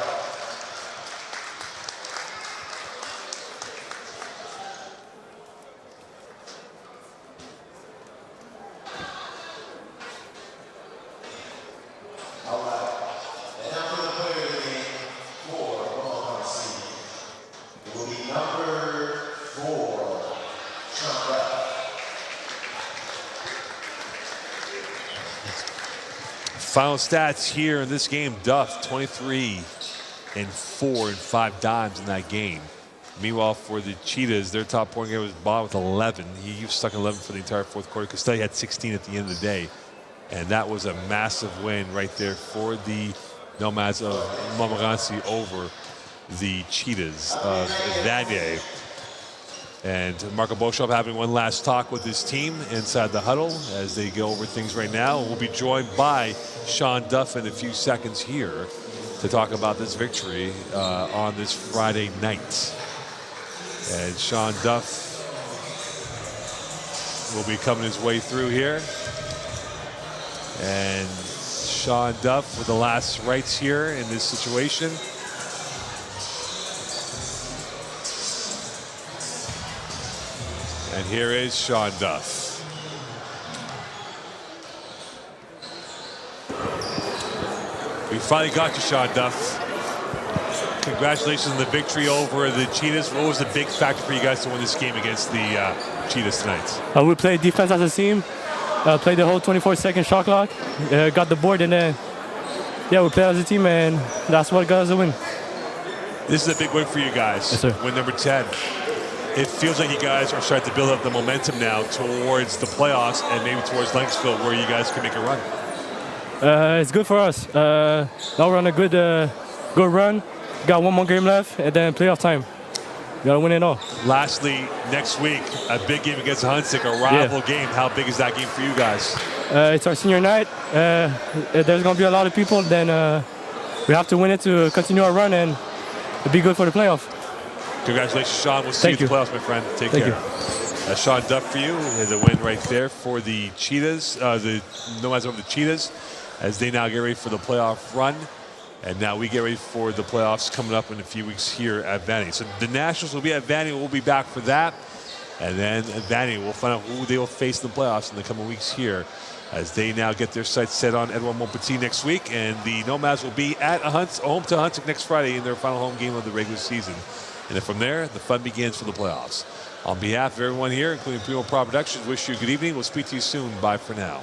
[SPEAKER 1] final stats here in this game, Duff 23 and 4 and 5 dimes in that game. Meanwhile, for the Cheetahs, their top point guard was Bob with 11. He stuck 11 for the entire fourth quarter. Costelli had 16 at the end of the day. And that was a massive win right there for the Nomads of Montmorency over the Cheetahs of Vanier. And Marco Beauchamp having one last talk with his team inside the huddle as they go over things right now. We'll be joined by Sean Duff in a few seconds here to talk about this victory on this Friday night. And Sean Duff will be coming his way through here. And Sean Duff with the last rites here in this situation. And here is Sean Duff. We finally got you, Sean Duff. Congratulations on the victory over the Cheetahs. What was the big factor for you guys to win this game against the Cheetahs tonight?
[SPEAKER 6] We played defense as a team. Played the whole 24-second shot clock. Got the board, and then, yeah, we played as a team, and that's what got us a win.
[SPEAKER 1] This is a big win for you guys.
[SPEAKER 6] Yes, sir.
[SPEAKER 1] Win number 10. It feels like you guys are starting to build up the momentum now towards the playoffs and maybe towards Langsville, where you guys can make a run.
[SPEAKER 6] It's good for us. Now we're on a good run. Got one more game left, and then playoff time. We gotta win it all.
[SPEAKER 1] Lastly, next week, a big game against Huntsic, a rival game. How big is that game for you guys?
[SPEAKER 6] It's our senior night. There's gonna be a lot of people. Then we have to win it to continue our run and be good for the playoff.
[SPEAKER 1] Congratulations, Sean. We'll see you in the playoffs, my friend. Take care. Sean Duff for you is a win right there for the Cheetahs, the Nomads over the Cheetahs, as they now get ready for the playoff run. And now we get ready for the playoffs coming up in a few weeks here at Vanier. So the Nationals will be at Vanier. We'll be back for that. And then at Vanier, we'll find out who they will face in the playoffs in the coming weeks here, as they now get their sights set on Edouard Montmorency next week. And the Nomads will be at home to Huntsic next Friday in their final home game of the regular season. And then from there, the fun begins for the playoffs. On behalf of everyone here, including Primo Pro Productions, wish you a good evening. We'll speak to you soon. Bye for now.